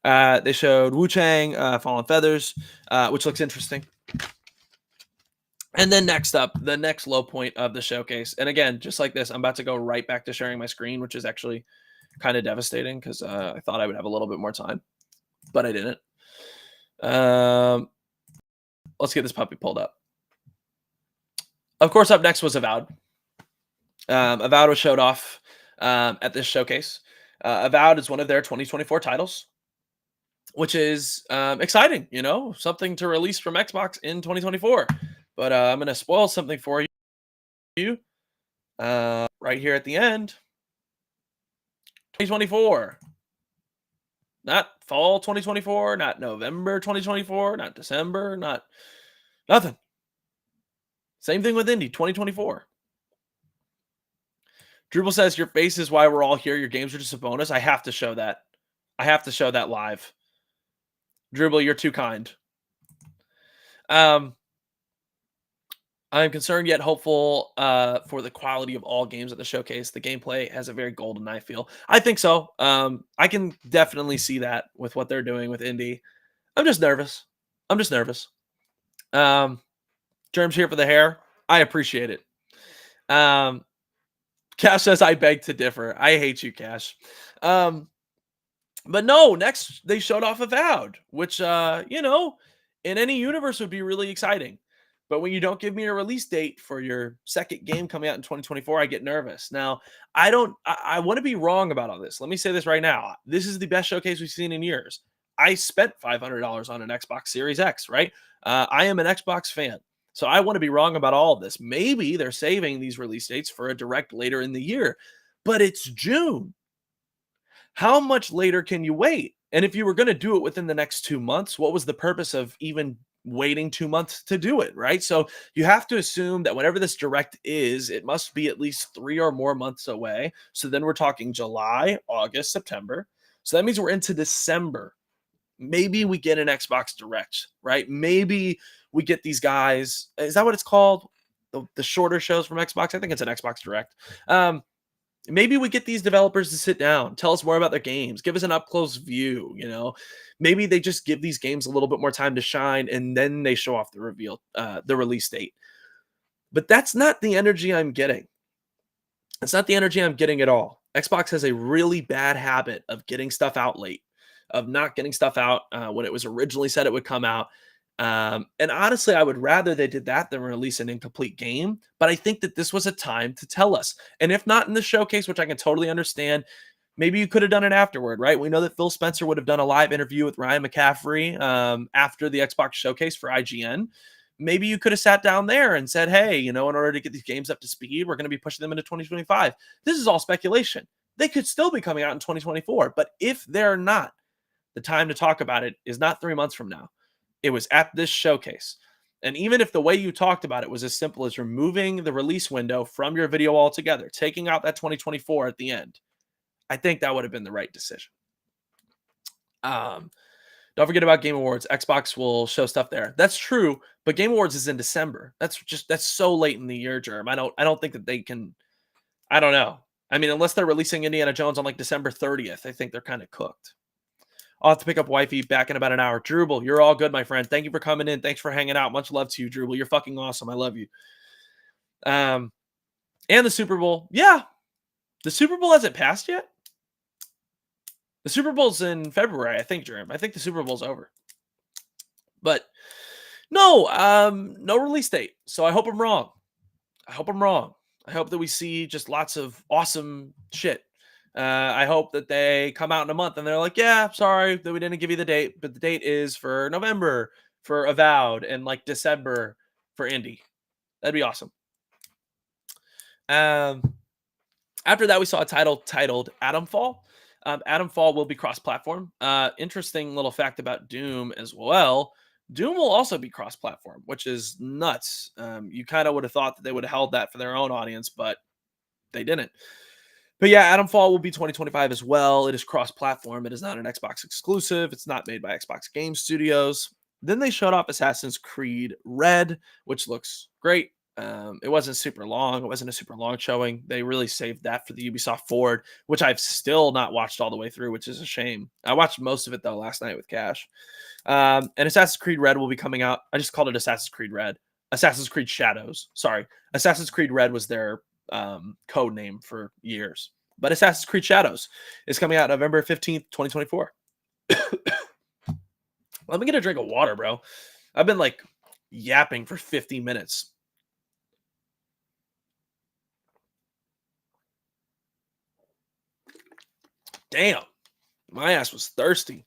They showed Wu Chang, Fallen Feathers, which looks interesting. And then next up, the next low point of the showcase. And again, just like this, I'm about to go right back to sharing my screen, which is actually kind of devastating because I thought I would have a little bit more time, but I didn't. Let's get this puppy pulled up. Of course, up next was Avowed. Avowed was showed off at this showcase. Avowed is one of their 2024 titles, which is exciting, something to release from Xbox in 2024. But I'm going to spoil something for you right here at the end. 2024. Not fall 2024, not November 2024, not December, not nothing. Same thing with Indie 2024. Drupal says, your face is why we're all here. Your games are just a bonus. I have to show that. I have to show that live. Drupal, you're too kind. I'm concerned yet hopeful for the quality of all games at the showcase. The gameplay has a very golden eye feel. I think so. I can definitely see that with what they're doing with Indie. I'm just nervous. Germ's here for the hair. I appreciate it. Cash says, I beg to differ. I hate you, Cash. But no, next they showed off Avowed, which, in any universe would be really exciting. But when you don't give me a release date for your second game coming out in 2024, I get nervous. Now, I want to be wrong about all this. Let me say this right now. This is the best showcase we've seen in years. I spent $500 on an Xbox Series X, right? I am an Xbox fan. So I want to be wrong about all of this. Maybe they're saving these release dates for a direct later in the year, but it's June. How much later can you wait? And if you were going to do it within the next 2 months, what was the purpose of even waiting 2 months to do it, right? So you have to assume that whenever this direct is, it must be at least 3 or more months away. So then we're talking July, August, September. So that means we're into December. Maybe we get an Xbox Direct, right? Maybe we get these guys. Is that what it's called? The shorter shows from Xbox? I think it's an Xbox Direct. Maybe we get these developers to sit down, tell us more about their games, give us an up-close view, Maybe they just give these games a little bit more time to shine, and then they show off the release date. But that's not the energy I'm getting. It's not the energy I'm getting at all. Xbox has a really bad habit of getting stuff out late, of not getting stuff out when it was originally said it would come out. And honestly, I would rather they did that than release an incomplete game. But I think that this was a time to tell us. And if not in the showcase, which I can totally understand, maybe you could have done it afterward, right? We know that Phil Spencer would have done a live interview with Ryan McCaffrey after the Xbox showcase for IGN. Maybe you could have sat down there and said, hey, in order to get these games up to speed, we're going to be pushing them into 2025. This is all speculation. They could still be coming out in 2024. But if they're not, the time to talk about it is not 3 months from now. It was at this showcase. And even if the way you talked about it was as simple as removing the release window from your video altogether, taking out that 2024 at the end, I think that would have been the right decision. Don't forget about Game Awards. Xbox will show stuff there. That's true, but Game Awards is in December. That's so late in the year, Germ. I don't think that they can. I don't know. I mean, unless they're releasing Indiana Jones on like December 30th, I think they're kind of cooked. I'll have to pick up wifey back in about an hour. Drupal, you're all good, my friend. Thank you for coming in. Thanks for hanging out. Much love to you, Drupal. You're fucking awesome. I love you. And the Super Bowl. Yeah. The Super Bowl hasn't passed yet. The Super Bowl's in February, I think, Jerem. I think the Super Bowl's over. But no, no release date. So I hope I'm wrong. I hope that we see just lots of awesome shit. I hope that they come out in a month and they're like, yeah, sorry that we didn't give you the date, but the date is for November for Avowed and like December for Indie. That'd be awesome. After that, we saw a title titled Atomfall. Atomfall will be cross-platform. Interesting little fact about Doom as well. Doom will also be cross-platform, which is nuts. You kind of would have thought that they would have held that for their own audience, but they didn't. But yeah, Atomfall will be 2025 as well. It is cross-platform. It is not an Xbox exclusive. It's not made by Xbox Game Studios. Then they showed off Assassin's Creed Red, which looks great. It wasn't super long. It wasn't a super long showing. They really saved that for the Ubisoft Forward, which I've still not watched all the way through, which is a shame. I watched most of it though last night with Cash. And Assassin's Creed Red will be coming out. I just called it Assassin's Creed Red. Assassin's Creed Shadows. Sorry. Assassin's Creed Red was their code name for years. But Assassin's Creed Shadows is coming out November 15th, 2024. Let me get a drink of water, bro. I've been like yapping for 50 minutes. Damn. My ass was thirsty.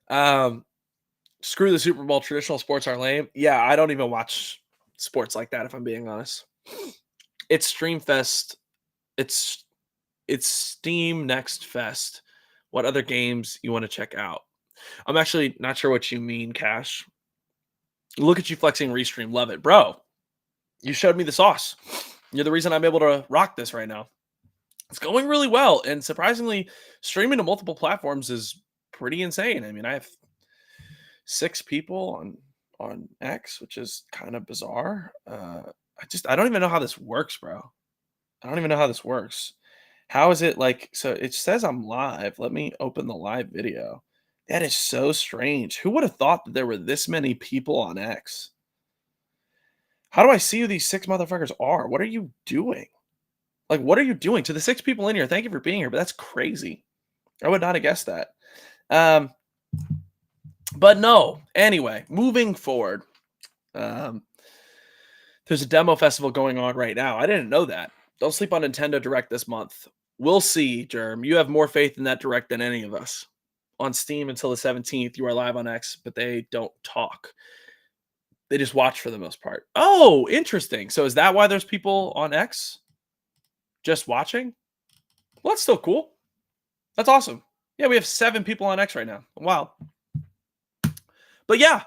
Screw the Super Bowl. Traditional sports are lame. Yeah, I don't even watch sports like that, if I'm being honest. It's Streamfest. It's Steam Next Fest. What other games you want to check out? I'm actually not sure what you mean, Cash. Look at you flexing Restream. Love it. Bro, you showed me the sauce. You're the reason I'm able to rock this right now. It's going really well. And surprisingly, streaming to multiple platforms is pretty insane. I mean, I have 6 people on X, which is kind of bizarre. I don't even know how this works, bro. I don't even know how this works. How is it like? So it says I'm live. Let me open the live video. That is so strange. Who would have thought that there were this many people on X? How do I see who these 6 motherfuckers are? What are you doing? Like, what are you doing? To the 6 people in here, thank you for being here, but that's crazy. I would not have guessed that. But no. Anyway, moving forward. There's a demo festival going on right now. I didn't know that. Don't sleep on Nintendo Direct this month. We'll see, Germ. You have more faith in that Direct than any of us. On Steam until the 17th, you are live on X, but they don't talk. They just watch for the most part. Oh, interesting. So is that why there's people on X just watching? Well, that's still cool. That's awesome. Yeah, we have 7 people on X right now. Wow. But yeah,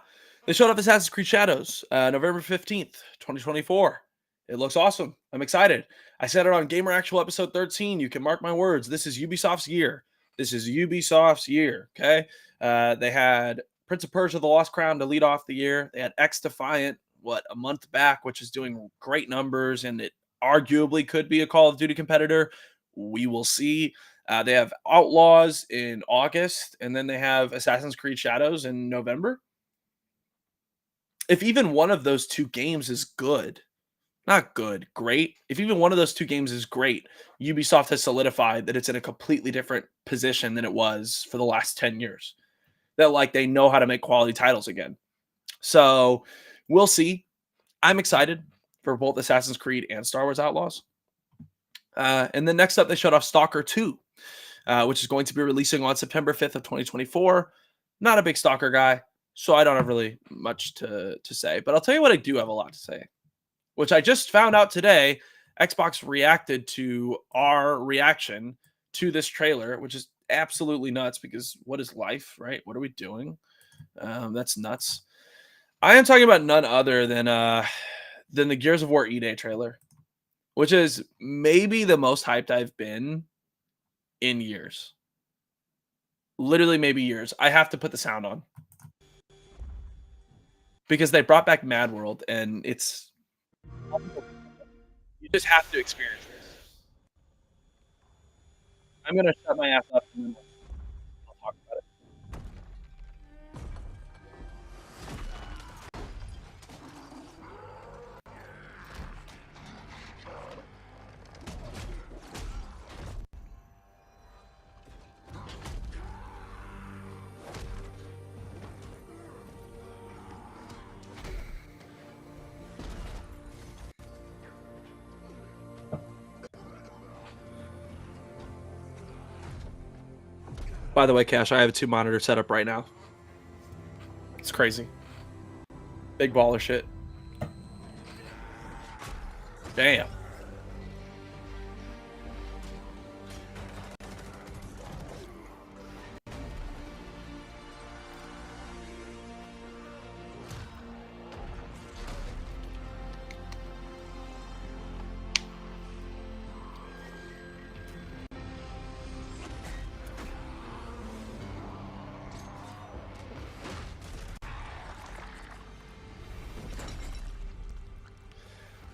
they showed off Assassin's Creed Shadows, November 15th, 2024. It looks awesome. I'm excited. I said it on Gamer Actual episode 13. You can mark my words. This is Ubisoft's year. This is Ubisoft's year, okay? They had Prince of Persia: The Lost Crown to lead off the year. They had X Defiant, a month back, which is doing great numbers, and it arguably could be a Call of Duty competitor. We will see. They have Outlaws in August, and then they have Assassin's Creed Shadows in November. If even one of those 2 games is good, not good, great. If even one of those 2 games is great, Ubisoft has solidified that it's in a completely different position than it was for the last 10 years. That like they know how to make quality titles again. So we'll see. I'm excited for both Assassin's Creed and Star Wars Outlaws. And then next up, they showed off Stalker 2, which is going to be releasing on September 5th of 2024. Not a big Stalker guy, so I don't have really much to say. But I'll tell you what I do have a lot to say, which I just found out today. Xbox reacted to our reaction to this trailer, which is absolutely nuts because what is life, right? What are we doing? That's nuts. I am talking about none other than the Gears of War E-Day trailer, which is maybe the most hyped I've been in years. Literally maybe years. I have to put the sound on because they brought back Mad World, and it's you just have to experience this. I'm gonna shut my ass up and then I'll talk about it. By the way, Cash, I have a 2-monitor setup right now. It's crazy. Big baller shit. Damn.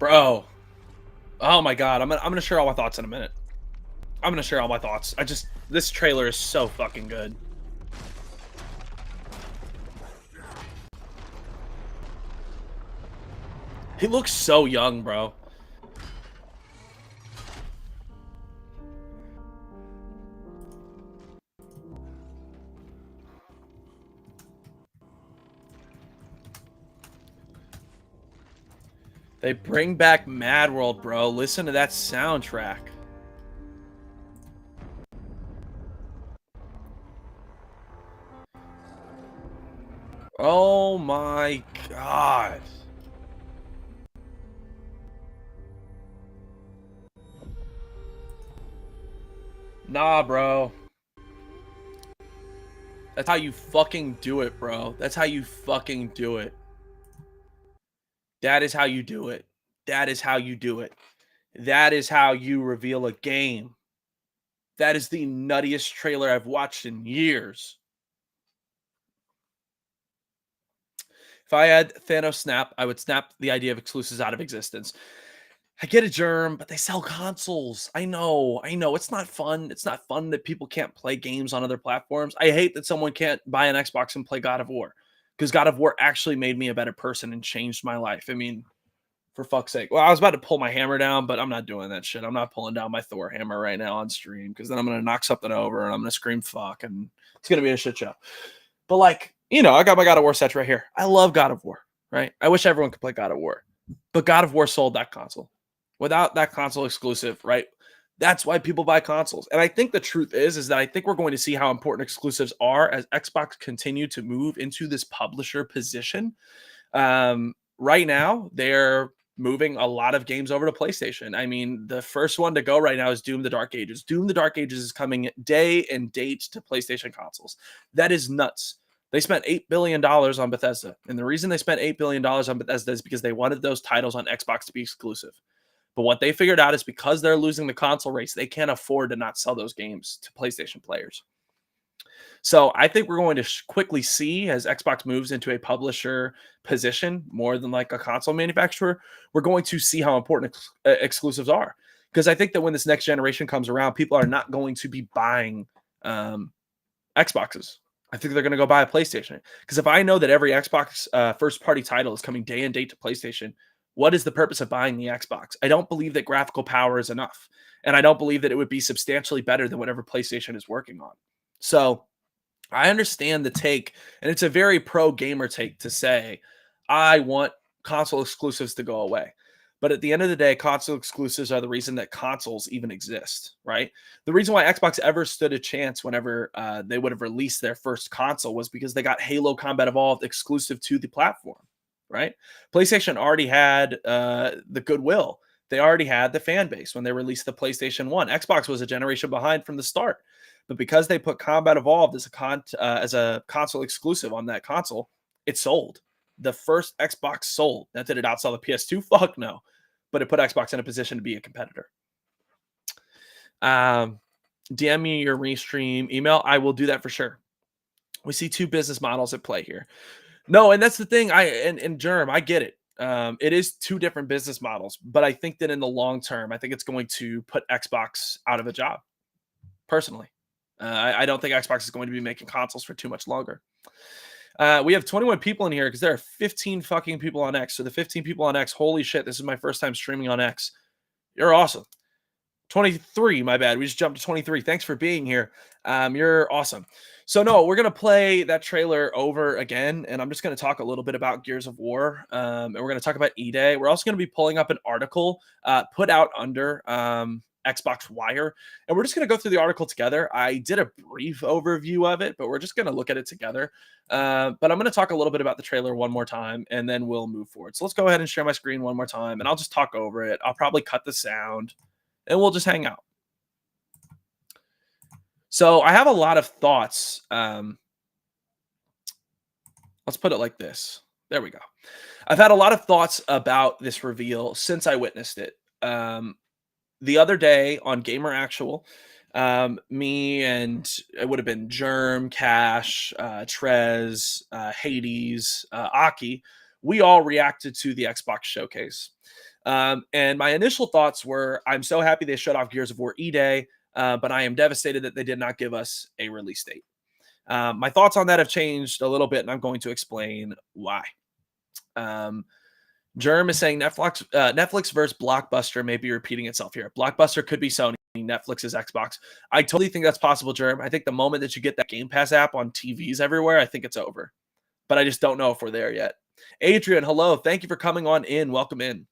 Bro. Oh my god. I'm gonna share all my thoughts in a minute. I'm gonna share all my thoughts. This trailer is so fucking good. He looks so young, bro. They bring back Mad World, bro. Listen to that soundtrack. Oh my god. Nah, bro. That's how you fucking do it, bro. That's how you fucking do it. That is how you do it. That is how you do it. That is how you reveal a game. That is the nuttiest trailer I've watched in years. If I had Thanos snap, I would snap the idea of exclusives out of existence. I get a germ, but they sell consoles. I know. It's not fun. It's not fun that people can't play games on other platforms. I hate that someone can't buy an Xbox and play God of War because God of War actually made me a better person and changed my life. I mean, for fuck's sake. Well, I was about to pull my hammer down, but I'm not doing that shit. I'm not pulling down my Thor hammer right now on stream because then I'm going to knock something over and I'm going to scream fuck and it's going to be a shit show. But like, I got my God of War sets right here. I love God of War, right? I wish everyone could play God of War, but God of War sold that console. Without that console exclusive, right? That's why people buy consoles. And I think the truth is that I think we're going to see how important exclusives are as Xbox continue to move into this publisher position. Right now, they're moving a lot of games over to PlayStation. I mean, the first one to go right now is Doom the Dark Ages. Doom the Dark Ages is coming day and date to PlayStation consoles. That is nuts. They spent $8 billion on Bethesda. And the reason they spent $8 billion on Bethesda is because they wanted those titles on Xbox to be exclusive. But what they figured out is because they're losing the console race, they can't afford to not sell those games to PlayStation players. So I think we're going to quickly see as Xbox moves into a publisher position more than like a console manufacturer, we're going to see how important exclusives are. Because I think that when this next generation comes around, people are not going to be buying Xboxes. I think they're going to go buy a PlayStation. Because if I know that every Xbox first party title is coming day and date to PlayStation, what is the purpose of buying the Xbox? I don't believe that graphical power is enough. And I don't believe that it would be substantially better than whatever PlayStation is working on. So I understand the take, and it's a very pro gamer take to say, I want console exclusives to go away. But at the end of the day, console exclusives are the reason that consoles even exist, right? The reason why Xbox ever stood a chance whenever they would have released their first console was because they got Halo Combat Evolved exclusive to the platform, right? PlayStation already had the goodwill. They already had the fan base when they released the PlayStation 1. Xbox was a generation behind from the start. But because they put Combat Evolved as a console exclusive on that console, it sold. The first Xbox sold. Now, did it outsell the PS2? Fuck no. But it put Xbox in a position to be a competitor. DM me your restream email. I will do that for sure. We see two business models at play here. No, and that's the thing. And Germ, I get it. It is two different business models, but I think that in the long term, I think it's going to put Xbox out of a job. Personally, I don't think Xbox is going to be making consoles for too much longer. We have 21 people in here because there are 15 fucking people on X. So the 15 people on X, holy shit, this is my first time streaming on X. You're awesome. 23, my bad. We just jumped to 23. Thanks for being here. You're awesome. So no, we're gonna play that trailer over again, and I'm just gonna talk a little bit about Gears of War, and we're gonna talk about E-Day. We're also gonna be pulling up an article put out under Xbox Wire, and we're just gonna go through the article together. I did a brief overview of it, but we're just gonna look at it together. But I'm gonna talk a little bit about the trailer one more time, and then we'll move forward. So let's go ahead and share my screen one more time, and I'll just talk over it. I'll probably cut the sound, and we'll just hang out. So I have a lot of thoughts. Let's put it like this. There we go. I've had a lot of thoughts about this reveal since I witnessed it. The other day on Gamer Actual, me and it would have been Germ, Cash, Trez, Hades, Aki. We all reacted to the Xbox showcase. And my initial thoughts were, I'm so happy they shut off Gears of War E-Day, but I am devastated that they did not give us a release date. My thoughts on that have changed a little bit, and I'm going to explain why. Um, Germ is saying Netflix versus Blockbuster may be repeating itself here. Blockbuster could be Sony, Netflix is Xbox. I totally think that's possible, Germ. I think the moment that you get that Game Pass app on TVs everywhere, I think it's over. But I just don't know if we're there yet. Adrian, hello. Thank you for coming on in. Welcome in.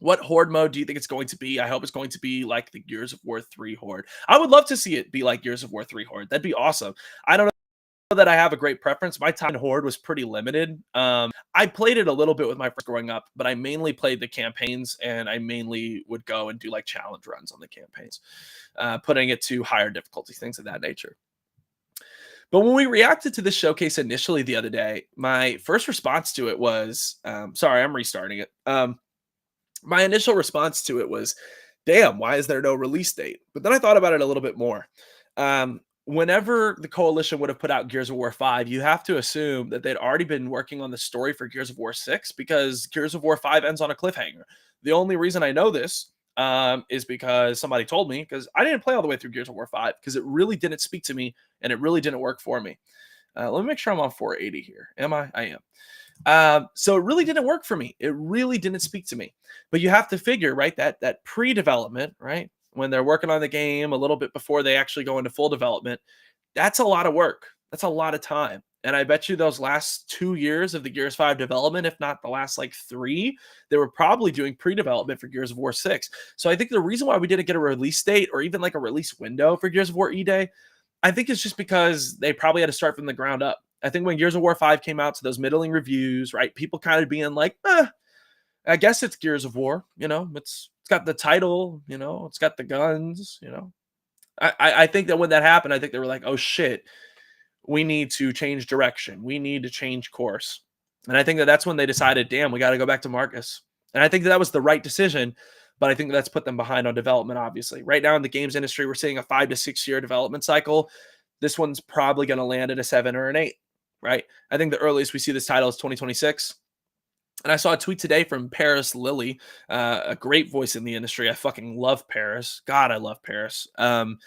What horde mode do you think it's going to be? I hope it's going to be like the Gears of War 3 horde. I would love to see it be like Gears of War 3 horde. That'd be awesome. I don't know that I have a great preference. My time in horde was pretty limited. I played it a little bit with my friends growing up, but I mainly played the campaigns, and I mainly would go and do like challenge runs on the campaigns, putting it to higher difficulty, things of that nature. But when we reacted to this showcase initially the other day, my first response to it was, sorry, I'm restarting it. My initial response to it was, damn, why is there no release date? But then I thought about it a little bit more. Whenever the Coalition would have put out Gears of War 5, you have to assume that they'd already been working on the story for Gears of War 6 because Gears of War 5 ends on a cliffhanger. The only reason I know this is because somebody told me, because I didn't play all the way through Gears of War 5 because it really didn't speak to me and it really didn't work for me. Let me make sure I'm on 480 here. Am I? I am. So it really didn't work for me. It really didn't speak to me. But you have to figure, right, that pre-development, right, when they're working on the game a little bit before they actually go into full development, that's a lot of work. That's a lot of time. And I bet you those last 2 years of the Gears 5 development, if not the last like 3, they were probably doing pre-development for Gears of War 6. So I think the reason why we didn't get a release date or even like a release window for Gears of War E-Day, I think it's just because they probably had to start from the ground up. I think when Gears of War 5 came out to those middling reviews, right, people kind of being like, I guess it's Gears of War, it's got the title, it's got the guns, I think that when that happened, I think they were like, oh shit, we need to change direction. We need to change course. And I think that that's when they decided, damn, we got to go back to Marcus. And I think that was the right decision, but I think that's put them behind on development, obviously. Right now in the games industry, we're seeing a 5 to 6 year development cycle. This one's probably going to land at a 7 or an 8, right? I think the earliest we see this title is 2026. And I saw a tweet today from Paris Lilly, a great voice in the industry. I fucking love Paris. God, I love Paris. And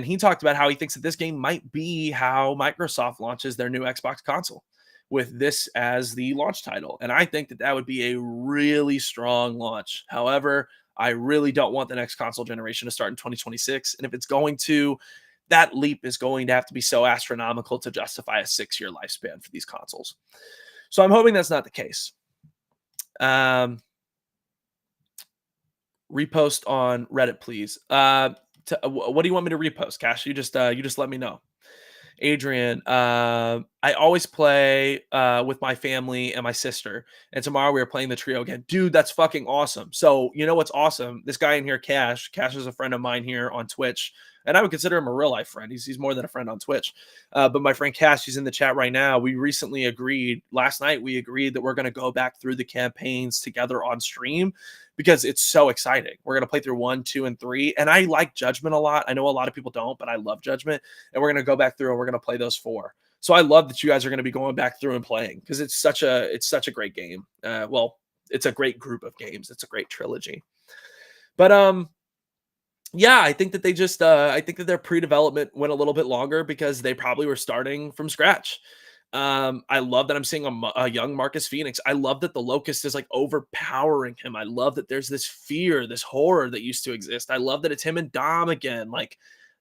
he talked about how he thinks that this game might be how Microsoft launches their new Xbox console, with this as the launch title. And I think that that would be a really strong launch. However, I really don't want the next console generation to start in 2026. And if it's going to, that leap is going to have to be so astronomical to justify a 6-year lifespan for these consoles. So I'm hoping that's not the case. Repost on Reddit, please. What do you want me to repost, Cash? You just let me know. Adrian, I always play with my family and my sister, and tomorrow we are playing the trio again. Dude, that's fucking awesome. So you know what's awesome? This guy in here, Cash is a friend of mine here on Twitch, and I would consider him a real life friend. He's more than a friend on Twitch. But my friend Cash, he's in the chat right now. We recently agreed last night. We agreed that we're going to go back through the campaigns together on stream because it's so exciting. We're going to play through 1, 2, and 3. And I like Judgment a lot. I know a lot of people don't, but I love Judgment. And we're going to go back through and we're going to play those 4. So I love that you guys are going to be going back through and playing because it's such a great game. Well, it's a great group of games. It's a great trilogy. But yeah, I think that they just I think that their pre-development went a little bit longer because they probably were starting from scratch. I love that I'm seeing a young Marcus Phoenix. I love that the Locust is like overpowering him. I love that there's this fear, this horror that used to exist. I love that it's him and Dom again. Like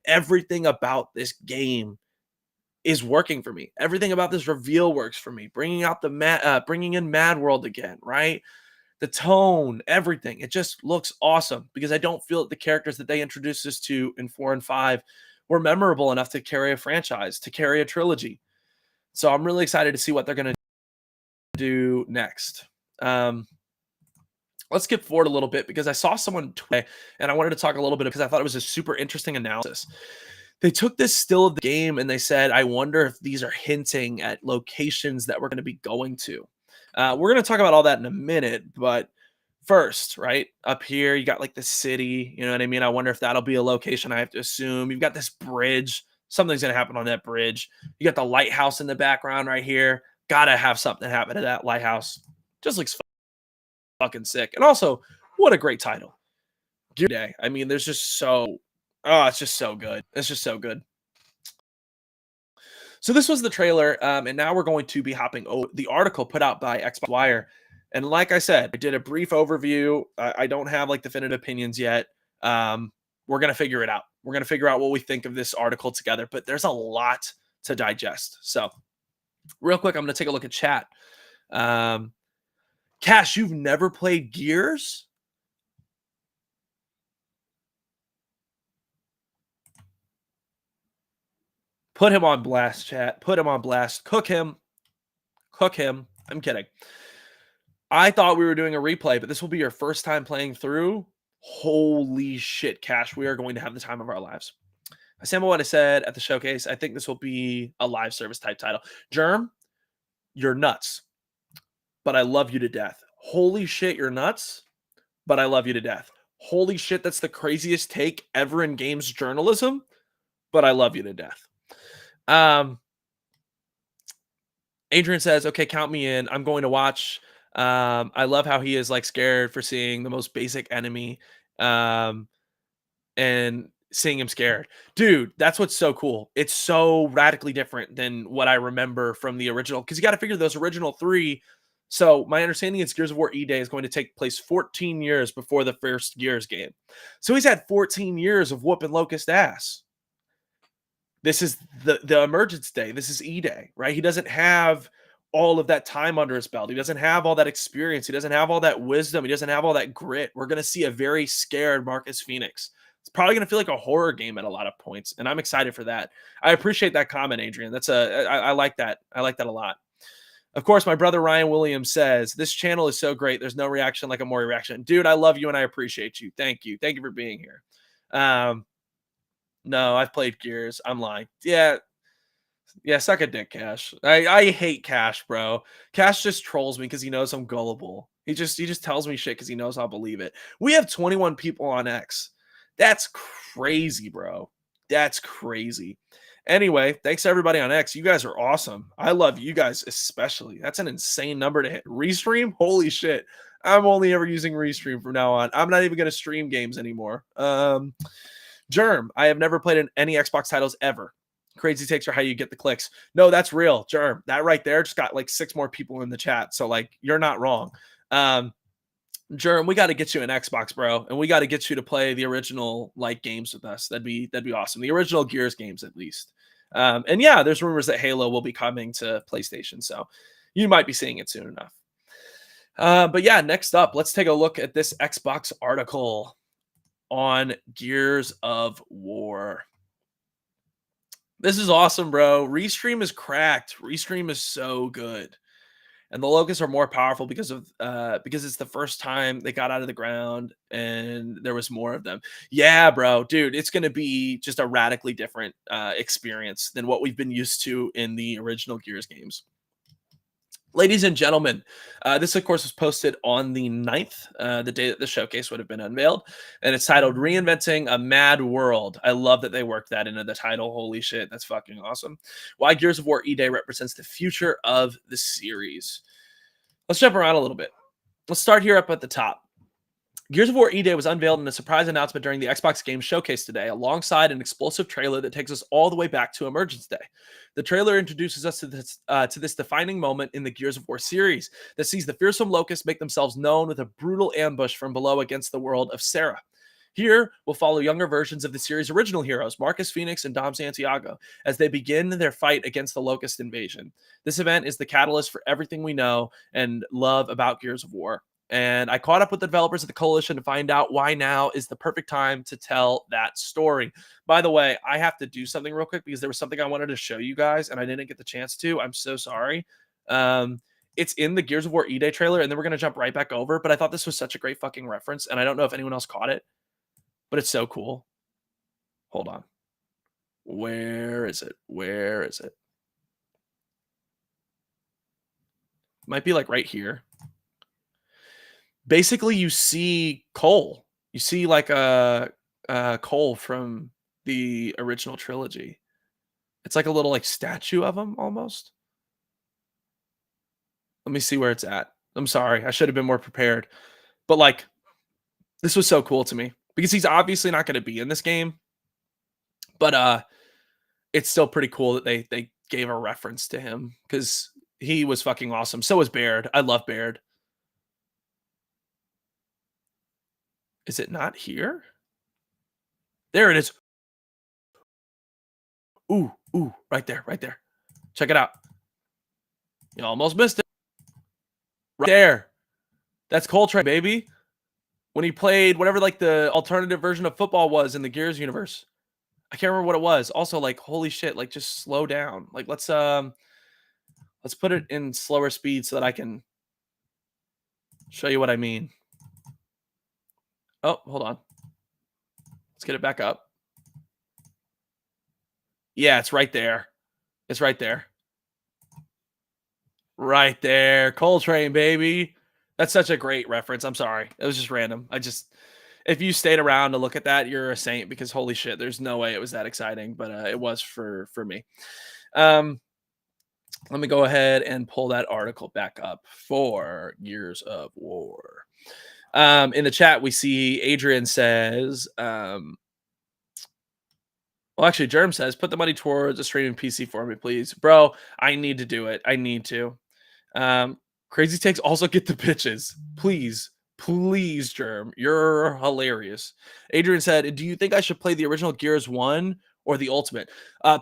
everything about this game is working for me. Everything about this reveal works for me. Bringing out bringing in Mad World again, right? The tone, everything. It just looks awesome because I don't feel that the characters that they introduced us to in 4 and 5 were memorable enough to carry a franchise, to carry a trilogy. So I'm really excited to see what they're going to do next. Let's skip forward a little bit because I saw someone tweet and I wanted to talk a little bit because I thought it was a super interesting analysis. They took this still of the game and they said, I wonder if these are hinting at locations that we're going to be going to. We're going to talk about all that in a minute, but first, right up here, you got like the city. You know what I mean? I wonder if that'll be a location. I have to assume you've got this bridge. Something's going to happen on that bridge. You got the lighthouse in the background right here. Gotta have something happen to that lighthouse. Just looks fucking sick. And also, what a great title. Gear Day. I mean, there's just it's just so good. It's just so good. So this was the trailer, and now we're going to be hopping over the article put out by Xbox Wire. And like I said, I did a brief overview. I don't have like definitive opinions yet. We're gonna figure it out. We're gonna figure out what we think of this article together. But there's a lot to digest. So real quick, I'm gonna take a look at chat. Cash, you've never played Gears? Put him on blast, chat. Put him on blast. Cook him. Cook him. I'm kidding. I thought we were doing a replay, but this will be your first time playing through. Holy shit, Cash. We are going to have the time of our lives. I stand by what I said at the showcase. I think this will be a live service type title. Germ, you're nuts, but I love you to death. Holy shit, you're nuts, but I love you to death. Holy shit, that's the craziest take ever in games journalism, but I love you to death. Adrian says, okay, count me in. I'm going to watch. I love how he is like scared for seeing the most basic enemy and seeing him scared. Dude, that's what's so cool. It's so radically different than what I remember from the original, because you got to figure those original three. So my understanding is Gears of War E-Day is going to take place 14 years before the first Gears game. So he's had 14 years of whooping Locust ass. This is the emergence day. This is E-Day, right? He doesn't have all of that time under his belt. He doesn't have all that experience. He doesn't have all that wisdom. He doesn't have all that grit. We're going to see a very scared Marcus Phoenix. It's probably going to feel like a horror game at a lot of points, and I'm excited for that. I appreciate that comment, Adrian. I like that. I like that a lot. Of course, my brother Ryan Williams says, this channel is so great. There's no reaction like a Maury reaction. Dude, I love you and I appreciate you. Thank you. Thank you for being here. No, I've played Gears. I'm lying. Yeah, suck a dick, Cash. I hate Cash, bro. Cash just trolls me because he knows I'm gullible. He just tells me shit because he knows I'll believe it. We have 21 people on X. That's crazy, bro. That's crazy. Anyway, thanks to everybody on X. You guys are awesome. I love you guys especially. That's an insane number to hit. Restream? Holy shit. I'm only ever using Restream from now on. I'm not even going to stream games anymore. Germ, I have never played any Xbox titles ever. Crazy takes are how you get the clicks. No, that's real, Germ. That right there just got like 6 more people in the chat. So like, you're not wrong. Germ, we got to get you an Xbox, bro, and we got to get you to play the original like games with us. That'd be awesome. The original Gears games, at least. And yeah, there's rumors that Halo will be coming to PlayStation, so you might be seeing it soon enough. But yeah, next up, let's take a look at this Xbox article on Gears of War. This is awesome, bro. Restream is cracked. Restream is so good. And the Locusts are more powerful because it's the first time they got out of the ground and there was more of them. Yeah, bro, dude, it's going to be just a radically different experience than what we've been used to in the original Gears games. Ladies and gentlemen, this, of course, was posted on the 9th, the day that the showcase would have been unveiled, and it's titled Reinventing a Mad World. I love that they worked that into the title. Holy shit, that's fucking awesome. Why Gears of War E-Day represents the future of the series. Let's jump around a little bit. Let's start here up at the top. Gears of War E-Day was unveiled in a surprise announcement during the Xbox Games Showcase today, alongside an explosive trailer that takes us all the way back to Emergence Day. The trailer introduces us to this defining moment in the Gears of War series that sees the fearsome Locusts make themselves known with a brutal ambush from below against the world of Sarah. Here, we'll follow younger versions of the series' original heroes, Marcus Phoenix and Dom Santiago, as they begin their fight against the Locust invasion. This event is the catalyst for everything we know and love about Gears of War. And I caught up with the developers of the Coalition to find out why now is the perfect time to tell that story. By the way, I have to do something real quick because there was something I wanted to show you guys and I didn't get the chance to. I'm so sorry. It's in the Gears of War E-Day trailer, and then we're going to jump right back over. But I thought this was such a great fucking reference, and I don't know if anyone else caught it, but it's so cool. Hold on. Where is it? Where is it? Might be like right here. Basically, you see Cole. You see like a Cole from the original trilogy. It's like a little like statue of him almost. Let me see where it's at. I'm sorry. I should have been more prepared. But like, this was so cool to me because he's obviously not going to be in this game, but it's still pretty cool that they gave a reference to him because he was fucking awesome. So was Baird. I love Baird. Is it not here? There it is. Ooh, ooh, right there, right there. Check it out. You almost missed it. Right there. That's Coltrane, baby. When he played whatever like the alternative version of football was in the Gears universe. I can't remember what it was. Also, like, holy shit, like just slow down. Like let's put it in slower speed so that I can show you what I mean. Oh, hold on. Let's get it back up. Yeah, it's right there. It's right there. Right there. Coltrane, baby. That's such a great reference. I'm sorry. It was just random. If you stayed around to look at that, you're a saint because holy shit, there's no way it was that exciting, but it was for me. Um, let me go ahead and pull that article back up for Years of War. In the chat, we see Adrian says, well, actually, Germ says, put the money towards a streaming PC for me, please. Bro, I need to do it. I need to. Crazy Takes also get the pitches. Please, please, Germ. You're hilarious. Adrian said, do you think I should play the original Gears 1 or the Ultimate?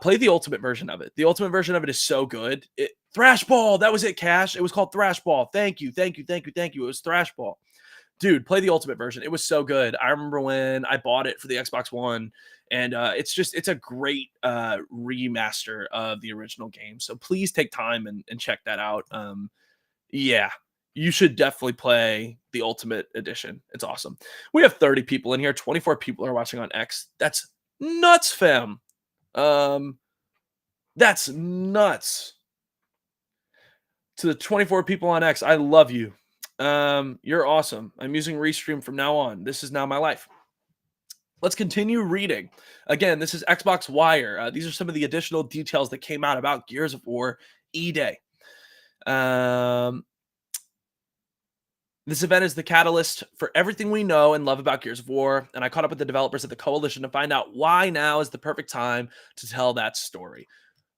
Play the Ultimate version of it. The Ultimate version of it is so good. Thrash Ball. That was it, Cash. It was called Thrash Ball. Thank you. Thank you. Thank you. Thank you. It was Thrash Ball. Dude, play the Ultimate version. It was so good. I remember when I bought it for the Xbox One, and it's a great remaster of the original game. So please take time and check that out. Yeah, you should definitely play the Ultimate Edition. It's awesome. We have 30 people in here. 24 people are watching on X. That's nuts, fam. That's nuts. To the 24 people on X, I love you. You're awesome. I'm using Restream from now on. This is now my life. Let's continue reading. Again, this is Xbox Wire. These are some of the additional details that came out about Gears of War E-Day. This event is the catalyst for everything we know and love about Gears of War, and I caught up with the developers at the Coalition to find out why now is the perfect time to tell that story.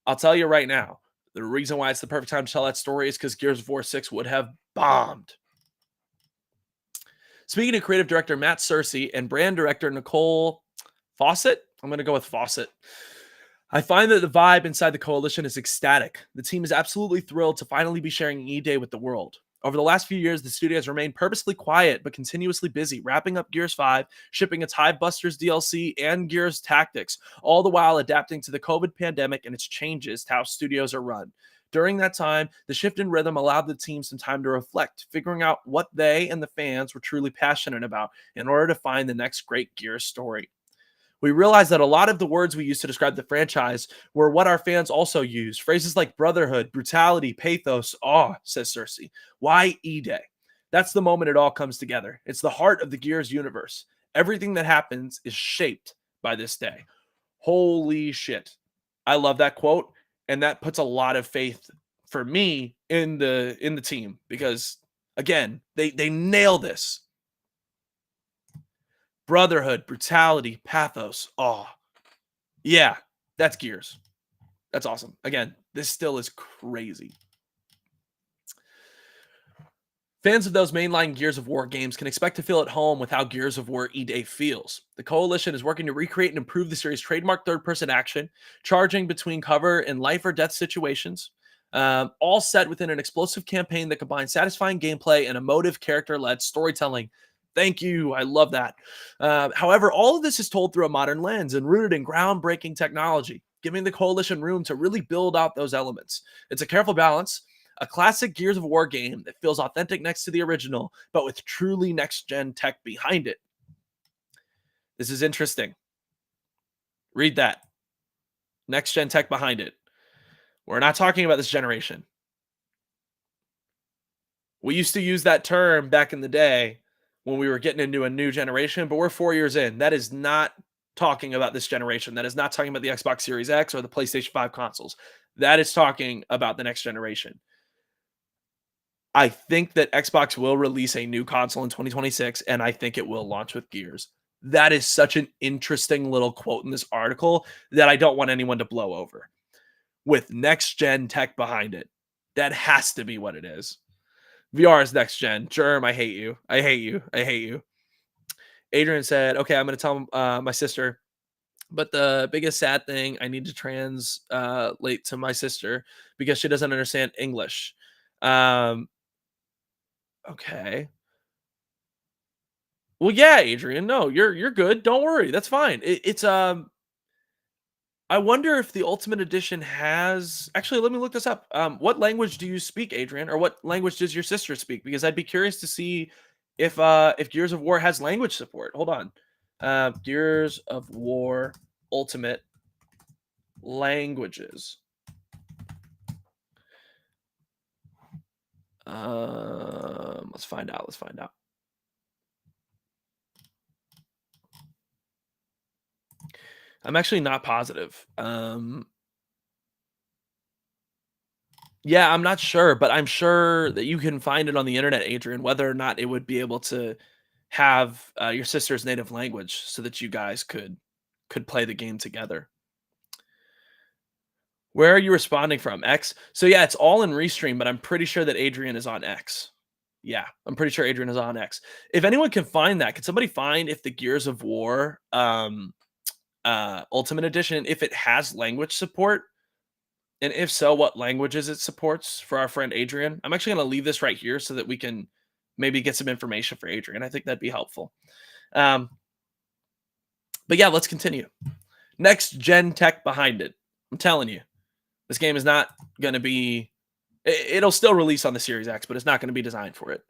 I'll tell you right now, the reason why it's the perfect time to tell that story is because Gears of War 6 would have bombed. Speaking to creative director Matt Cersei and brand director Nicole Fawcett, I'm going to go with Fawcett. I find that the vibe inside the Coalition is ecstatic. The team is absolutely thrilled to finally be sharing E-Day with the world. Over the last few years, the studio has remained purposely quiet but continuously busy, wrapping up Gears 5, shipping its Hive Busters DLC, and Gears Tactics, all the while adapting to the COVID pandemic and its changes to how studios are run. During that time, the shift in rhythm allowed the team some time to reflect, figuring out what they and the fans were truly passionate about in order to find the next great Gears story. We realized that a lot of the words we used to describe the franchise were what our fans also use. Phrases like brotherhood, brutality, pathos, awe, says Cersei. Why E-Day? That's the moment it all comes together. It's the heart of the Gears universe. Everything that happens is shaped by this day. Holy shit. I love that quote, and that puts a lot of faith for me in the team because again, they nail this. Brotherhood, brutality, pathos. Oh, yeah, that's Gears. That's awesome. Again, this still is crazy. Fans of those mainline Gears of War games can expect to feel at home with how Gears of War E-Day feels. The Coalition is working to recreate and improve the series' trademark third-person action, charging between cover and life-or-death situations, all set within an explosive campaign that combines satisfying gameplay and emotive character-led storytelling. Thank you. I love that. However, all of this is told through a modern lens and rooted in groundbreaking technology, giving the Coalition room to really build out those elements. It's a careful balance. A classic Gears of War game that feels authentic next to the original, but with truly next-gen tech behind it. This is interesting. Read that. Next-gen tech behind it. We're not talking about this generation. We used to use that term back in the day when we were getting into a new generation, but we're 4 years in. That is not talking about this generation. That is not talking about the Xbox Series X or the PlayStation 5 consoles. That is talking about the next generation. I think that Xbox will release a new console in 2026, and I think it will launch with Gears. That is such an interesting little quote in this article that I don't want anyone to blow over. With next gen tech behind it, that has to be what it is. VR is next gen. Germ, I hate you. I hate you. I hate you. Adrian said, "Okay, I'm going to tell my sister, but the biggest sad thing I need to translate to my sister because she doesn't understand English." Um, okay. Well, yeah, Adrian. No, you're good. Don't worry. That's fine. I wonder if the Ultimate Edition has actually. Let me look this up. What language do you speak, Adrian, or what language does your sister speak? Because I'd be curious to see if Gears of War has language support. Hold on. Gears of War Ultimate languages. Let's find out. Let's find out. I'm actually not positive. Yeah, I'm not sure, but I'm sure that you can find it on the internet, Adrian, whether or not it would be able to have your sister's native language so that you guys could play the game together. Where are you responding from? X? So yeah, it's all in Restream, but I'm pretty sure that Adrian is on X. Yeah, I'm pretty sure Adrian is on X. If anyone can find that, can somebody find if the Gears of War Ultimate Edition, if it has language support? And if so, what languages it supports for our friend Adrian? I'm actually going to leave this right here so that we can maybe get some information for Adrian. I think that'd be helpful. Um, but yeah, let's continue. Next gen tech behind it. I'm telling you, this game is not going to be. It'll still release on the Series X, but it's not going to be designed for it.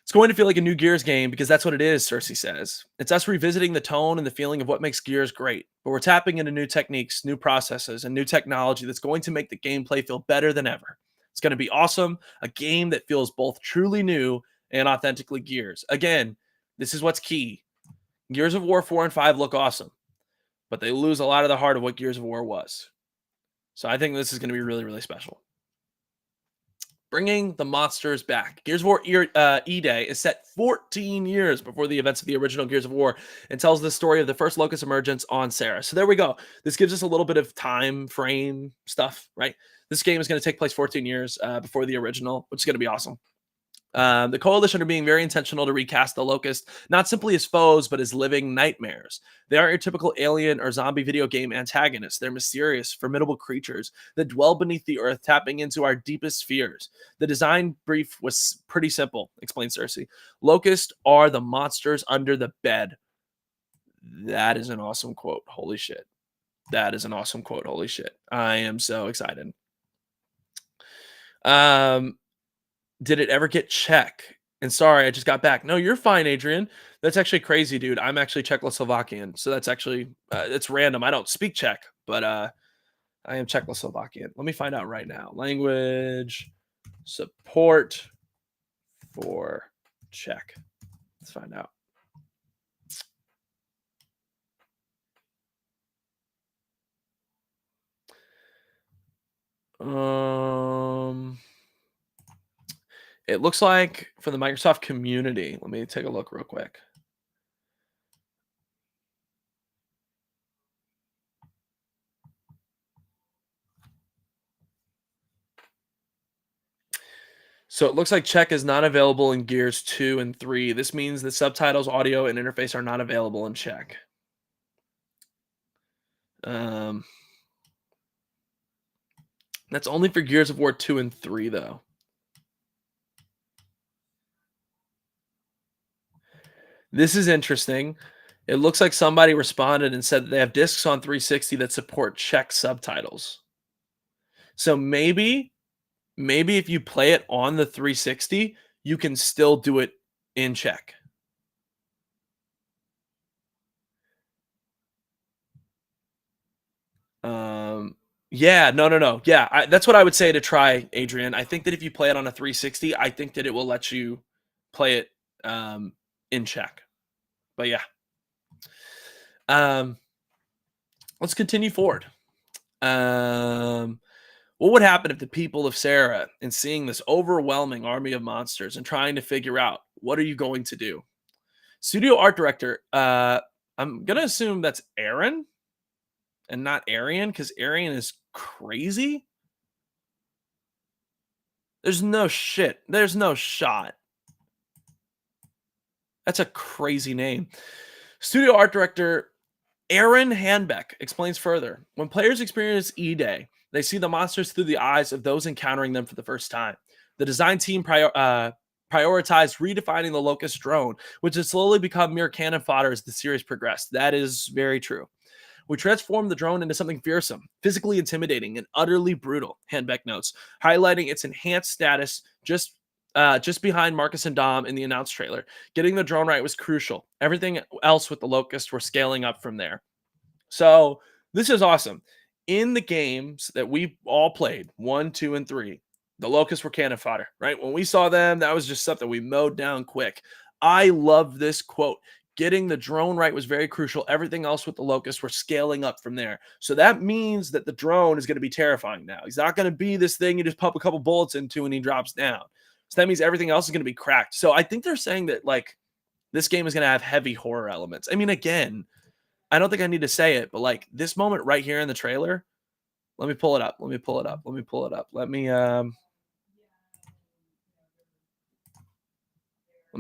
It's going to feel like a new Gears game because that's what it is, Cersei says. It's us revisiting the tone and the feeling of what makes Gears great, but we're tapping into new techniques, new processes, and new technology that's going to make the gameplay feel better than ever. It's going to be awesome, a game that feels both truly new and authentically Gears. Again, this is what's key. Gears of War 4 and 5 look awesome, but they lose a lot of the heart of what Gears of War was. So I think this is going to be really, really special. Bringing the monsters back. Gears of War E-Day is set 14 years before the events of the original Gears of War and tells the story of the first Locust emergence on Sarah. So there we go. This gives us a little bit of time frame stuff, right? This game is going to take place 14 years before the original, which is going to be awesome. The Coalition are being very intentional to recast the Locust, not simply as foes, but as living nightmares. They aren't your typical alien or zombie video game antagonists. They're mysterious, formidable creatures that dwell beneath the earth, tapping into our deepest fears. The design brief was pretty simple, explained Cersei. Locust are the monsters under the bed. That is an awesome quote. Holy shit. That is an awesome quote. Holy shit. I am so excited. Did it ever get check? And sorry, I just got back. No, you're fine, Adrian. That's actually crazy, dude. I'm actually Czechoslovakian, so that's actually it's random. I don't speak Czech, but I am Czechoslovakian. Let me find out right now. Language support for Czech. Let's find out. It looks like for the Microsoft community. Let me take a look real quick. So it looks like Czech is not available in Gears 2 and 3. This means the subtitles, audio, and interface are not available in Czech. That's only for Gears of War 2 and 3, though. This is interesting. It looks like somebody responded and said that they have discs on 360 that support Czech subtitles. So maybe if you play it on the 360, you can still do it in Czech. Yeah, no. Yeah, that's what I would say to try, Adrian. I think that if you play it on a 360, I think that it will let you play it in Czech. But yeah. Let's continue forward. What would happen if the people of Sarah, in seeing this overwhelming army of monsters and trying to figure out what are you going to do? Studio art director, I'm gonna assume that's Aaron and not Arian because Arian is crazy. There's no shit. There's no shot. That's a crazy name. Studio art director Aaron Hanbeck explains further. When players experience E-Day, they see the monsters through the eyes of those encountering them for the first time. The design team prioritized redefining the Locust drone, which has slowly become mere cannon fodder as the series progressed. That is very true. We transformed the drone into something fearsome, physically intimidating, and utterly brutal, Hanbeck notes, highlighting its enhanced status just behind Marcus and Dom in the announced trailer. Getting the drone right was crucial. Everything else with the Locust were scaling up from there. So this is awesome. In the games that we all played, 1, 2, and 3, the Locusts were cannon fodder, right? When we saw them, that was just something we mowed down quick. I love this quote. Getting the drone right was very crucial. Everything else with the Locusts were scaling up from there. So that means that the drone is going to be terrifying now. He's not going to be this thing you just pump a couple bullets into and he drops down. So that means everything else is going to be cracked. So I think they're saying that like this game is going to have heavy horror elements. I mean, again, I don't think I need to say it, but like this moment right here in the trailer, let me pull it up. Let me pull it up. Let me pull it up. Let me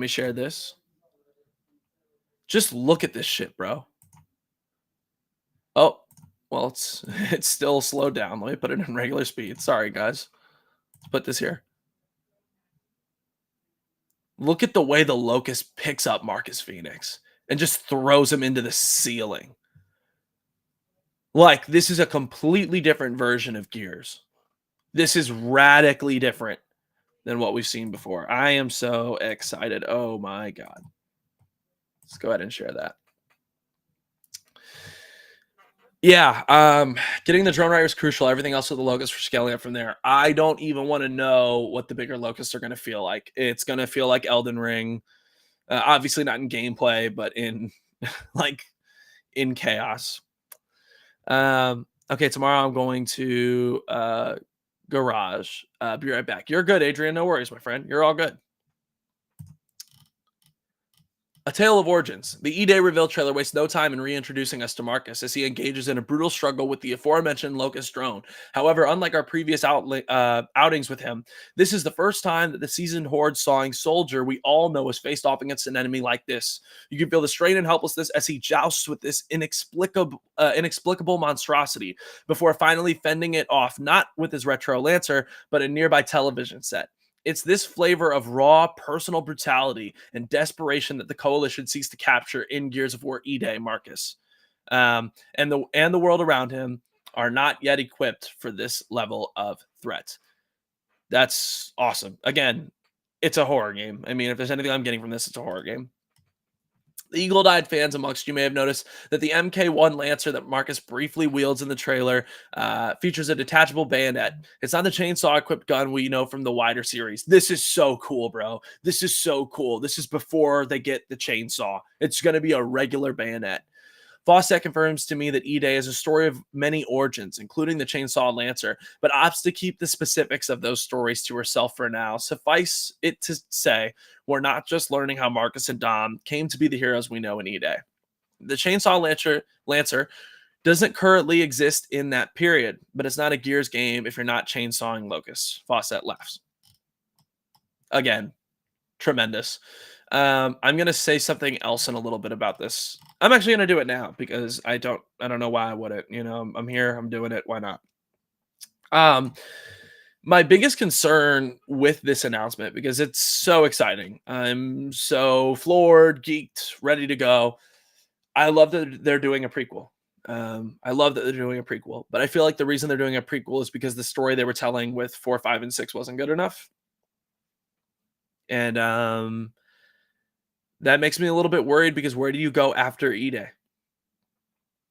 share this. Just look at this shit, bro. Oh, well, it's still slowed down. Let me put it in regular speed. Sorry, guys. Let's put this here. Look at the way the Locust picks up Marcus Phoenix and just throws him into the ceiling. Like, this is a completely different version of Gears. This is radically different than what we've seen before. I am so excited. Oh my God. Let's go ahead and share that. Yeah, getting the drone right is crucial. Everything else with the Locusts for scaling up from there. I don't even want to know what the bigger Locusts are going to feel like. It's going to feel like Elden Ring. Obviously not in gameplay, but in like in chaos. Okay, tomorrow I'm going to garage. Be right back. You're good, Adrian. No worries, my friend. You're all good. A Tale of Origins. The E-Day reveal trailer wastes no time in reintroducing us to Marcus as he engages in a brutal struggle with the aforementioned Locust drone. However, unlike our previous outings with him, this is the first time that the seasoned horde-sawing soldier we all know is faced off against an enemy like this. You can feel the strain and helplessness as he jousts with this inexplicable monstrosity before finally fending it off, not with his retro lancer, but a nearby television set. It's this flavor of raw personal brutality and desperation that the coalition seeks to capture in Gears of War E-Day, Marcus. And the world around him are not yet equipped for this level of threat. That's awesome. Again, it's a horror game. I mean, if there's anything I'm getting from this, it's a horror game. The eagle-eyed fans amongst you may have noticed that the MK1 Lancer that Marcus briefly wields in the trailer features a detachable bayonet. It's not the chainsaw-equipped gun we know from the wider series. This is so cool, bro. This is so cool. This is before they get the chainsaw. It's going to be a regular bayonet. Fawcett confirms to me that E-Day is a story of many origins, including the Chainsaw Lancer, but opts to keep the specifics of those stories to herself for now. Suffice it to say, we're not just learning how Marcus and Dom came to be the heroes we know in E-Day. The Chainsaw Lancer doesn't currently exist in that period, but it's not a Gears game if you're not chainsawing locusts. Fawcett laughs. Again, tremendous. I'm gonna say something else in a little bit about this. I'm actually gonna do it now because I don't know why I wouldn't. You know, I'm here, I'm doing it. Why not? My biggest concern with this announcement, because it's so exciting. I'm so floored, geeked, ready to go. I love that they're doing a prequel. I love that they're doing a prequel, but I feel like the reason they're doing a prequel is because the story they were telling with 4, 5, and 6 wasn't good enough. And that makes me a little bit worried because where do you go after E-Day?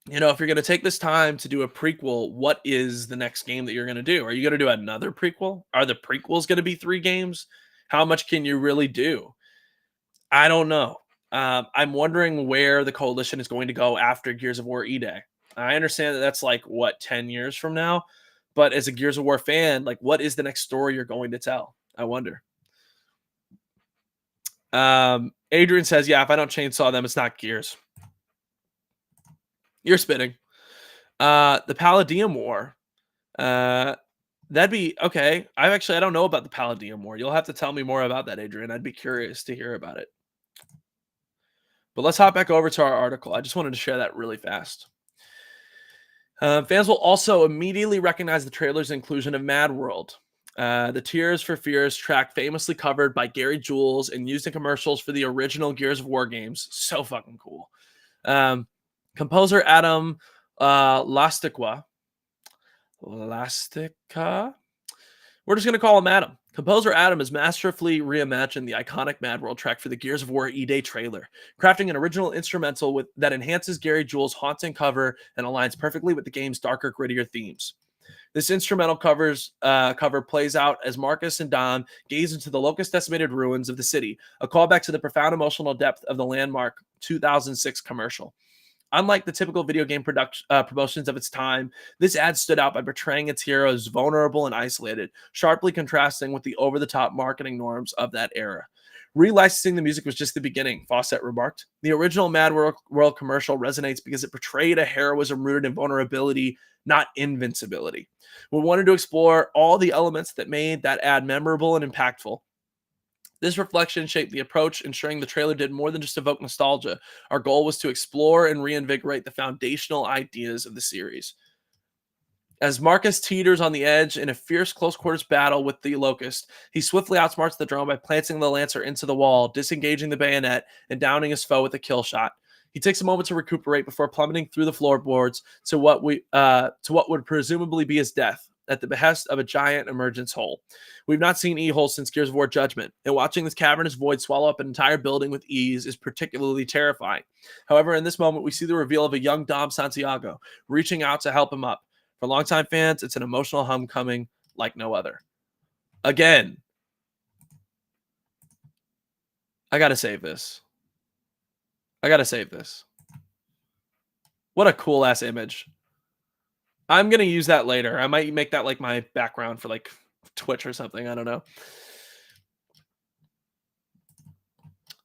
You know, if you're going to take this time to do a prequel, what is the next game that you're going to do? Are you going to do another prequel? Are the prequels going to be 3 games? How much can you really do? I don't know. I'm wondering where the coalition is going to go after Gears of War E-Day. I understand that that's like, what, 10 years from now? But as a Gears of War fan, like, what is the next story you're going to tell? I wonder. Adrian says, yeah, if I don't chainsaw them, it's not Gears. You're spitting. The Palladium War. That'd be okay. I don't know about the Palladium War. You'll have to tell me more about that, Adrian. I'd be curious to hear about it. But let's hop back over to our article. I just wanted to share that really fast. Fans will also immediately recognize the trailer's inclusion of Mad World. The Tears for Fears track famously covered by Gary Jules and used in commercials for the original Gears of War games. So fucking cool. Composer Adam Lastica. We're just going to call him Adam. Composer Adam has masterfully reimagined the iconic Mad World track for the Gears of War E-Day trailer, crafting an original instrumental that enhances Gary Jules' haunting cover and aligns perfectly with the game's darker, grittier themes. This instrumental cover plays out as Marcus and Dom gaze into the locust-decimated ruins of the city, a callback to the profound emotional depth of the landmark 2006 commercial. Unlike the typical video game promotions of its time, this ad stood out by portraying its hero as vulnerable and isolated, sharply contrasting with the over-the-top marketing norms of that era. Relicensing the music was just the beginning, Fawcett remarked. The original Mad World commercial resonates because it portrayed a heroism rooted in vulnerability, not invincibility. We wanted to explore all the elements that made that ad memorable and impactful. This reflection shaped the approach, ensuring the trailer did more than just evoke nostalgia. Our goal was to explore and reinvigorate the foundational ideas of the series. As Marcus teeters on the edge in a fierce close-quarters battle with the Locust, he swiftly outsmarts the drone by planting the Lancer into the wall, disengaging the bayonet, and downing his foe with a kill shot. He takes a moment to recuperate before plummeting through the floorboards to what would presumably be his death, at the behest of a giant emergence hole. We've not seen E-Hole since Gears of War Judgment, and watching this cavernous void swallow up an entire building with ease is particularly terrifying. However, in this moment, we see the reveal of a young Dom Santiago, reaching out to help him up. For longtime fans, it's an emotional homecoming like no other. Again, I gotta save this. What a cool-ass image. I'm going to use that later. I might make that like my background for like Twitch or something. I don't know.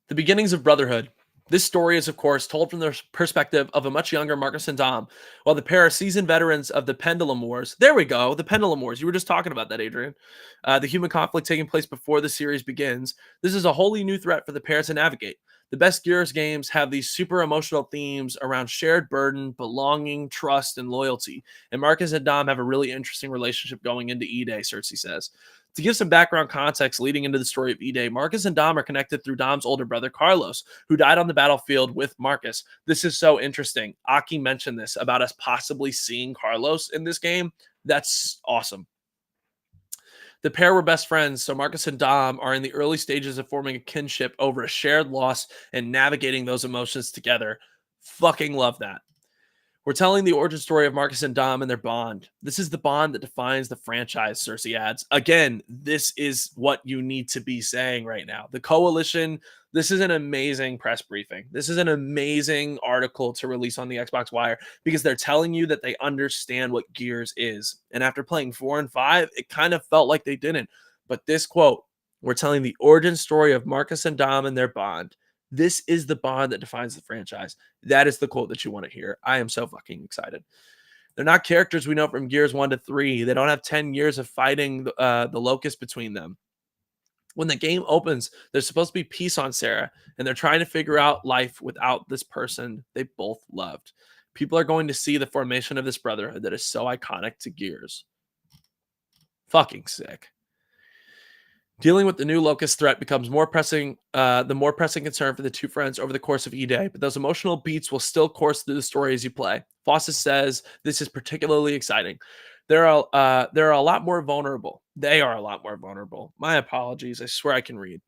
The beginnings of Brotherhood. This story is, of course, told from the perspective of a much younger Marcus and Dom, while the pair are seasoned veterans of the Pendulum Wars. There we go, the Pendulum Wars. You were just talking about that, Adrian. The human conflict taking place before the series begins. This is a wholly new threat for the pair to navigate. The best Gears games have these super emotional themes around shared burden, belonging, trust, and loyalty. And Marcus and Dom have a really interesting relationship going into E-Day, Cersei says. To give some background context leading into the story of E-Day, Marcus and Dom are connected through Dom's older brother, Carlos, who died on the battlefield with Marcus. This is so interesting. Aki mentioned this about us possibly seeing Carlos in this game. That's awesome. The pair were best friends, so Marcus and Dom are in the early stages of forming a kinship over a shared loss and navigating those emotions together. Fucking love that. We're telling the origin story of Marcus and Dom and their bond. This is the bond that defines the franchise, Cersei adds. Again, this is what you need to be saying right now. The Coalition, this is an amazing press briefing. This is an amazing article to release on the Xbox Wire because they're telling you that they understand what Gears is. And after playing 4 and 5, it kind of felt like they didn't. But this quote, we're telling the origin story of Marcus and Dom and their bond. This is the bond that defines the franchise. That is the quote that you want to hear. I am so fucking excited. They're not characters we know from Gears 1 to 3. They don't have 10 years of fighting the Locust between them. When the game opens, there's supposed to be peace on Sarah, and they're trying to figure out life without this person they both loved. People are going to see the formation of this brotherhood that is so iconic to Gears. Fucking sick. Dealing with the new Locust threat becomes the more pressing concern for the two friends over the course of E-Day, but those emotional beats will still course through the story as you play. Fawcett says this is particularly exciting. They're a lot more vulnerable. They are a lot more vulnerable. My apologies. I swear I can read.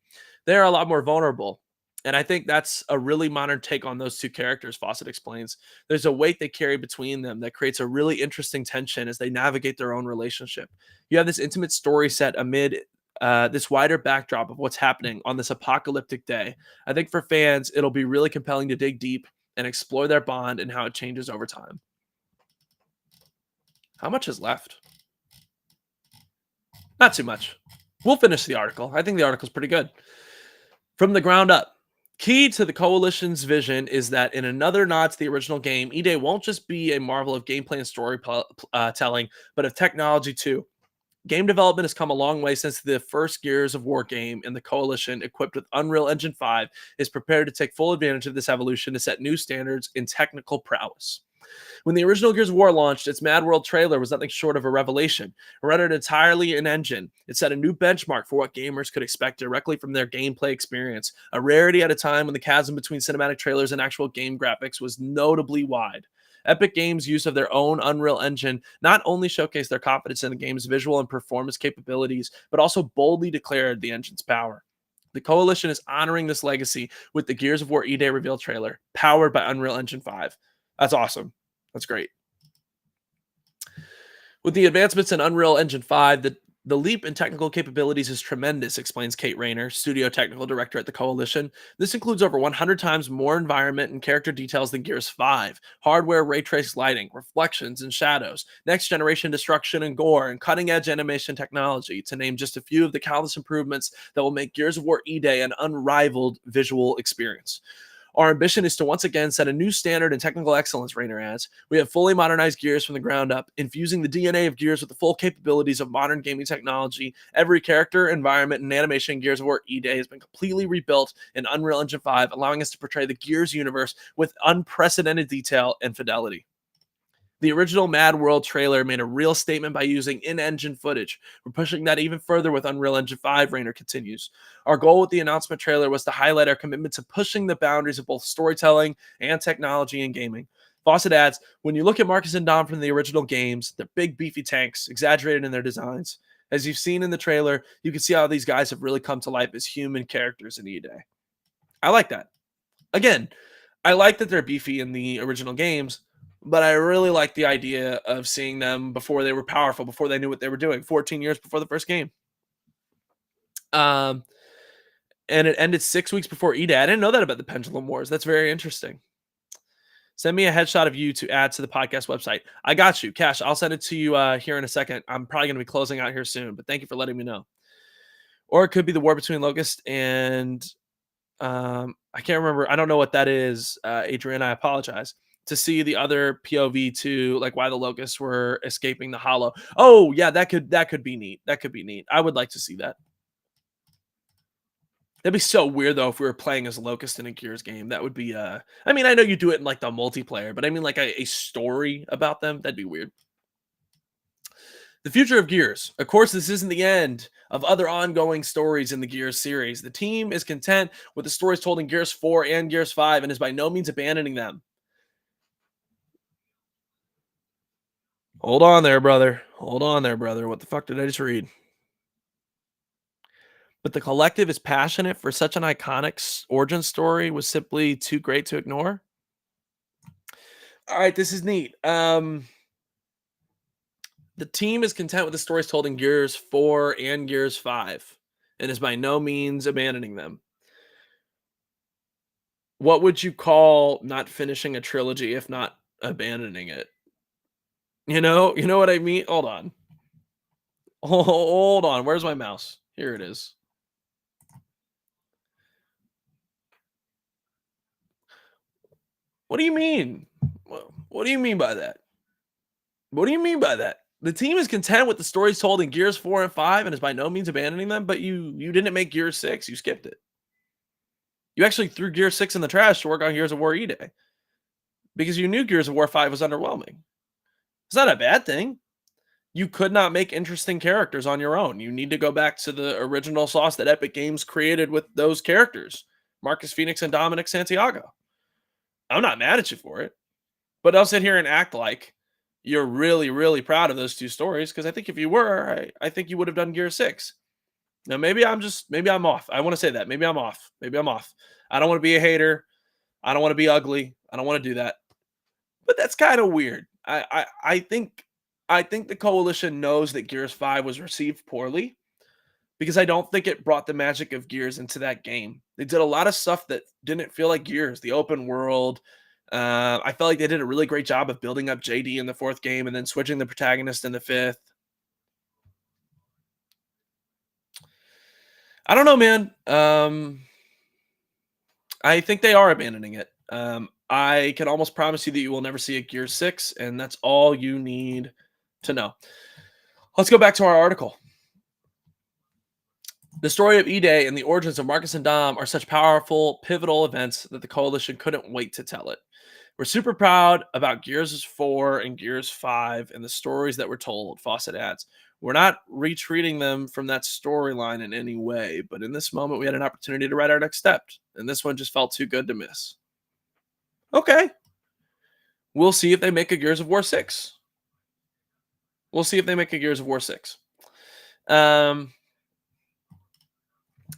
They are a lot more vulnerable. And I think that's a really modern take on those two characters, Fawcett explains. There's a weight they carry between them that creates a really interesting tension as they navigate their own relationship. You have this intimate story set amid this wider backdrop of what's happening on this apocalyptic day. I think for fans, it'll be really compelling to dig deep and explore their bond and how it changes over time. How much is left? Not too much. We'll finish the article. I think the article's pretty good. From the ground up. Key to the coalition's vision is that in another nod to the original game, E-Day won't just be a marvel of gameplay and story telling, but of technology too. Game development has come a long way since the first Gears of War game, and the Coalition, equipped with Unreal Engine 5, is prepared to take full advantage of this evolution to set new standards in technical prowess. When the original Gears of War launched, its Mad World trailer was nothing short of a revelation. Rendered entirely in engine, it set a new benchmark for what gamers could expect directly from their gameplay experience, a rarity at a time when the chasm between cinematic trailers and actual game graphics was notably wide. Epic Games' use of their own Unreal Engine not only showcased their confidence in the game's visual and performance capabilities, but also boldly declared the engine's power. The Coalition is honoring this legacy with the Gears of War E-Day reveal trailer, powered by Unreal Engine 5. That's awesome. That's great. With the advancements in Unreal Engine 5, the leap in technical capabilities is tremendous, explains Kate Rayner, studio technical director at the Coalition. This includes over 100 times more environment and character details than Gears 5, hardware ray traced lighting, reflections and shadows, next generation destruction and gore, and cutting edge animation technology, to name just a few of the countless improvements that will make Gears of War E-Day an unrivaled visual experience. Our ambition is to once again set a new standard in technical excellence, Rayner adds. We have fully modernized Gears from the ground up, infusing the DNA of Gears with the full capabilities of modern gaming technology. Every character, environment, and animation in Gears of War E-Day has been completely rebuilt in Unreal Engine 5, allowing us to portray the Gears universe with unprecedented detail and fidelity. The original Mad World trailer made a real statement by using in-engine footage. We're pushing that even further with Unreal Engine 5, Rayner continues. Our goal with the announcement trailer was to highlight our commitment to pushing the boundaries of both storytelling and technology in gaming. Fawcett adds, when you look at Marcus and Dom from the original games, they're big, beefy tanks, exaggerated in their designs. As you've seen in the trailer, you can see how these guys have really come to life as human characters in E-Day. I like that. Again, I like that they're beefy in the original games, but I really like the idea of seeing them before they were powerful, before they knew what they were doing, 14 years before the first game. Um, and it ended 6 weeks before E-Day. I didn't know that about the Pendulum Wars. That's very interesting. Send me a headshot of you to add to the podcast website. I got you, Cash. I'll send it to you here in a second. I'm probably going to be closing out here soon, but thank you for letting me know. Or it could be the war between Locust and I can't remember. I don't know what that is, Adrian. I apologize. To see the other POV to like why the locusts were escaping the hollow. Oh yeah, that could be neat. That could be neat. I would like to see that. That'd be so weird though if we were playing as Locust in a Gears game. That would be I mean, I know you do it in like the multiplayer, but I mean like a story about them. That'd be weird. The future of Gears. Of course, this isn't the end of other ongoing stories in the Gears series. The team is content with the stories told in Gears 4 and Gears 5 and is by no means abandoning them. Hold on there, brother. Hold on there, brother. What the fuck did I just read? But the collective is passionate for such an iconic origin story was simply too great to ignore. All right, this is neat. The team is content with the stories told in Gears 4 and Gears 5 and is by no means abandoning them. What would you call not finishing a trilogy if not abandoning it? You know what I mean? Hold on. Hold on. Where's my mouse? Here it is. What do you mean? What do you mean by that? What do you mean by that? The team is content with the stories told in Gears 4 and 5 and is by no means abandoning them, but you didn't make Gears 6. You skipped it. You actually threw Gears 6 in the trash to work on Gears of War E-Day because you knew Gears of War 5 was underwhelming. It's not a bad thing. You could not make interesting characters on your own. You need to go back to the original sauce that Epic Games created with those characters, Marcus Phoenix and Dominic Santiago. I'm not mad at you for it, but don't sit here and act like you're really, really proud of those two stories because I think if you were, I think you would have done Gear 6. Now, maybe I'm off. I want to say that. Maybe I'm off. Maybe I'm off. I don't want to be a hater. I don't want to be ugly. I don't want to do that. But that's kind of weird. I think the coalition knows that Gears 5 was received poorly because I don't think it brought the magic of Gears into that game. They did a lot of stuff that didn't feel like Gears, the open world. I felt like they did a really great job of building up JD in the fourth game and then switching the protagonist in the fifth. I don't know, man. I think they are abandoning it. I can almost promise you that you will never see a Gear 6, and that's all you need to know. Let's go back to our article. The story of E-Day and the origins of Marcus and Dom are such powerful, pivotal events that the Coalition couldn't wait to tell it. We're super proud about Gears 4 and Gears 5 and the stories that were told, Fawcett adds. We're not retreating them from that storyline in any way, but in this moment, we had an opportunity to write our next step, and this one just felt too good to miss. Okay. We'll see if they make a Gears of War 6. We'll see if they make a Gears of War 6. Um,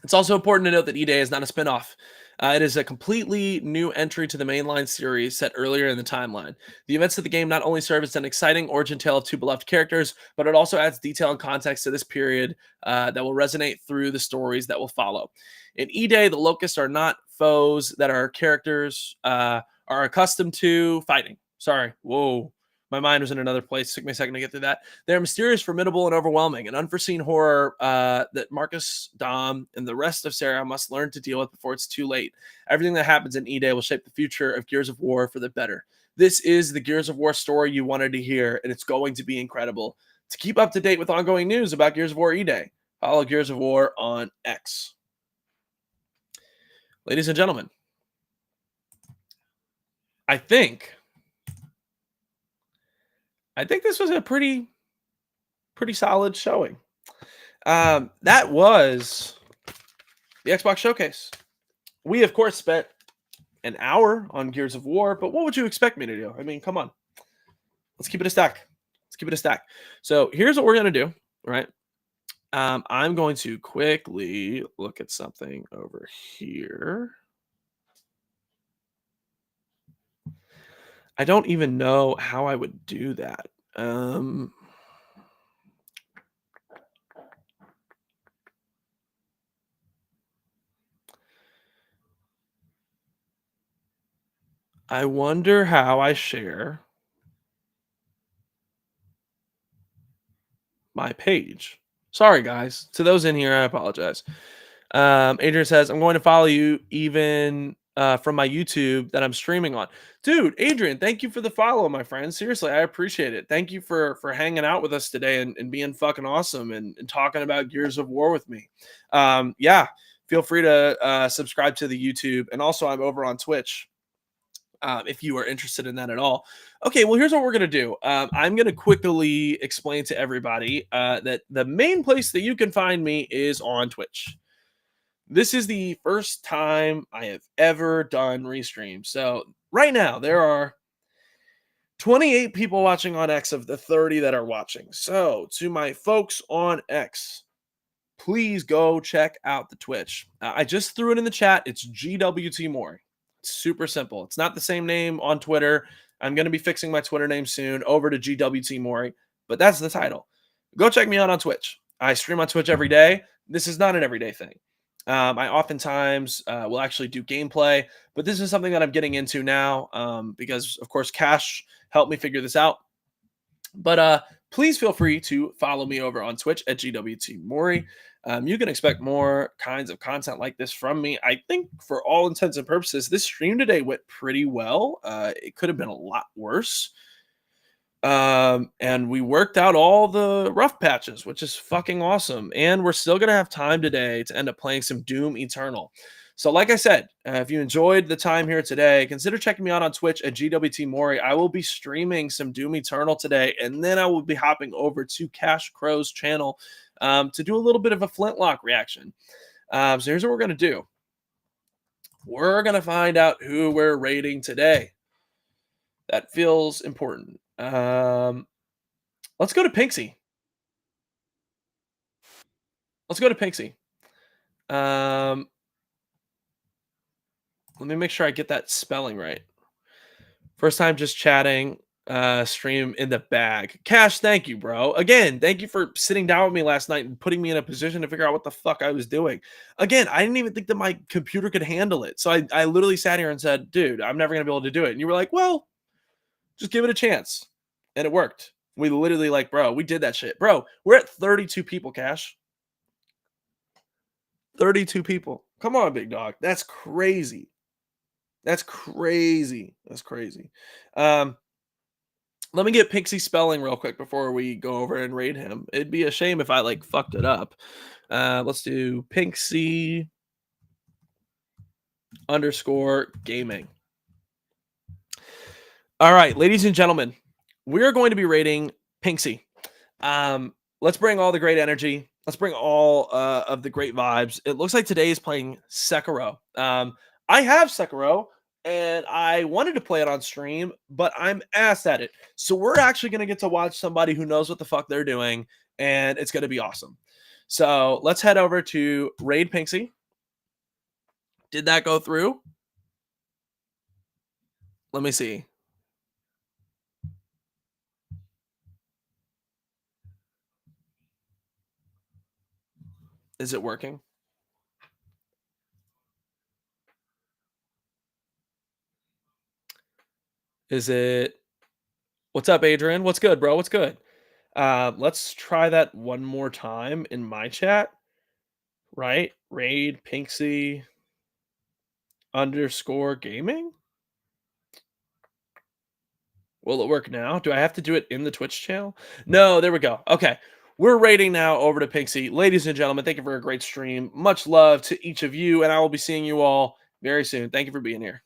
It's also important to note that E-Day is not a spin-off. It is a completely new entry to the mainline series set earlier in the timeline. The events of the game not only serve as an exciting origin tale of two beloved characters, but it also adds detail and context to this period that will resonate through the stories that will follow. In E-Day, the Locusts are not foes that our characters are accustomed to fighting. Sorry. Whoa. My mind was in another place. Took me a second to get through that. They're mysterious, formidable, and overwhelming, an unforeseen horror that Marcus, Dom, and the rest of Sarah must learn to deal with before it's too late. Everything that happens in E-Day will shape the future of Gears of War for the better. This is the Gears of War story you wanted to hear, and it's going to be incredible. To keep up to date with ongoing news about Gears of War E-Day, follow Gears of War on X. Ladies and gentlemen, I think this was a pretty solid showing. That was the Xbox Showcase. We, of course, spent an hour on Gears of War, but what would you expect me to do? I mean, come on. Let's keep it a stack. Let's keep it a stack. So here's what we're going to do, right? I'm going to quickly look at something over here. I don't even know how I would do that. I wonder how I share my page. Sorry, guys. To those in here, I apologize. Adrian says, I'm going to follow you even from my YouTube that I'm streaming on. Dude, Adrian, thank you for the follow, my friend. Seriously, I appreciate it. Thank you for hanging out with us today and being fucking awesome and talking about Gears of War with me. Yeah, feel free to subscribe to the YouTube. And also, I'm over on Twitch. If you are interested in that at all. Okay, well, here's what we're going to do. I'm going to quickly explain to everybody that the main place that you can find me is on Twitch. This is the first time I have ever done restream. So right now, there are 28 people watching on X of the 30 that are watching. So to my folks on X, please go check out the Twitch. I just threw it in the chat. It's GWT Mori. It's super simple. It's not the same name on Twitter. I'm going to be fixing my Twitter name soon over to GWT Mori, but that's the title. Go check me out on Twitch. I stream on Twitch every day. This is not an everyday thing. I oftentimes will actually do gameplay, but this is something that I'm getting into now because, of course, Cash helped me figure this out. But please feel free to follow me over on Twitch at GWT Mori. You can expect more kinds of content like this from me. I think for all intents and purposes, this stream today went pretty well. It could have been a lot worse. And we worked out all the rough patches, which is fucking awesome. And we're still going to have time today to end up playing some Doom Eternal. So, like I said, if you enjoyed the time here today, consider checking me out on Twitch at GWT Mori. I will be streaming some Doom Eternal today, and then I will be hopping over to Cash Crow's channel to do a little bit of a Flintlock reaction. So here's what we're going to do. We're going to find out who we're rating today. That feels important. Let's go to Pinksy. Let's go to Pinksy. Let me make sure I get that spelling right. First time just chatting, stream in the bag. Cash, thank you, bro. Again, thank you for sitting down with me last night and putting me in a position to figure out what the fuck I was doing. Again, I didn't even think that my computer could handle it. So I literally sat here and said, dude, I'm never going to be able to do it. And you were like, well, just give it a chance. And it worked. We literally bro, we did that shit. Bro, we're at 32 people, Cash. 32 people. Come on, big dog. That's crazy. That's crazy. That's crazy. Um, Let me get Pixie spelling real quick before we go over and rate him. It'd be a shame if I like fucked it up. Let's do Pixie underscore gaming. All right, ladies and gentlemen, we're going to be rating Pinksy. Let's bring all the great energy. Let's bring all of the great vibes. It looks like today is playing Sekiro. I have Sekiro and I wanted to play it on stream, but I'm ass at it. So we're actually going to get to watch somebody who knows what the fuck they're doing, and it's going to be awesome. So let's head over to Raid Pinksy. Did that go through? Let me see. Is it working? Is it? What's up, Adrian? What's good, bro? What's good? Let's try that one more time in my chat. Right? Raid Pinksy underscore gaming. Will it work now? Do I have to do it in the Twitch channel? No, there we go. Okay. We're rating now over to Pinksy. Ladies and gentlemen, thank you for a great stream. Much love to each of you, and I will be seeing you all very soon. Thank you for being here.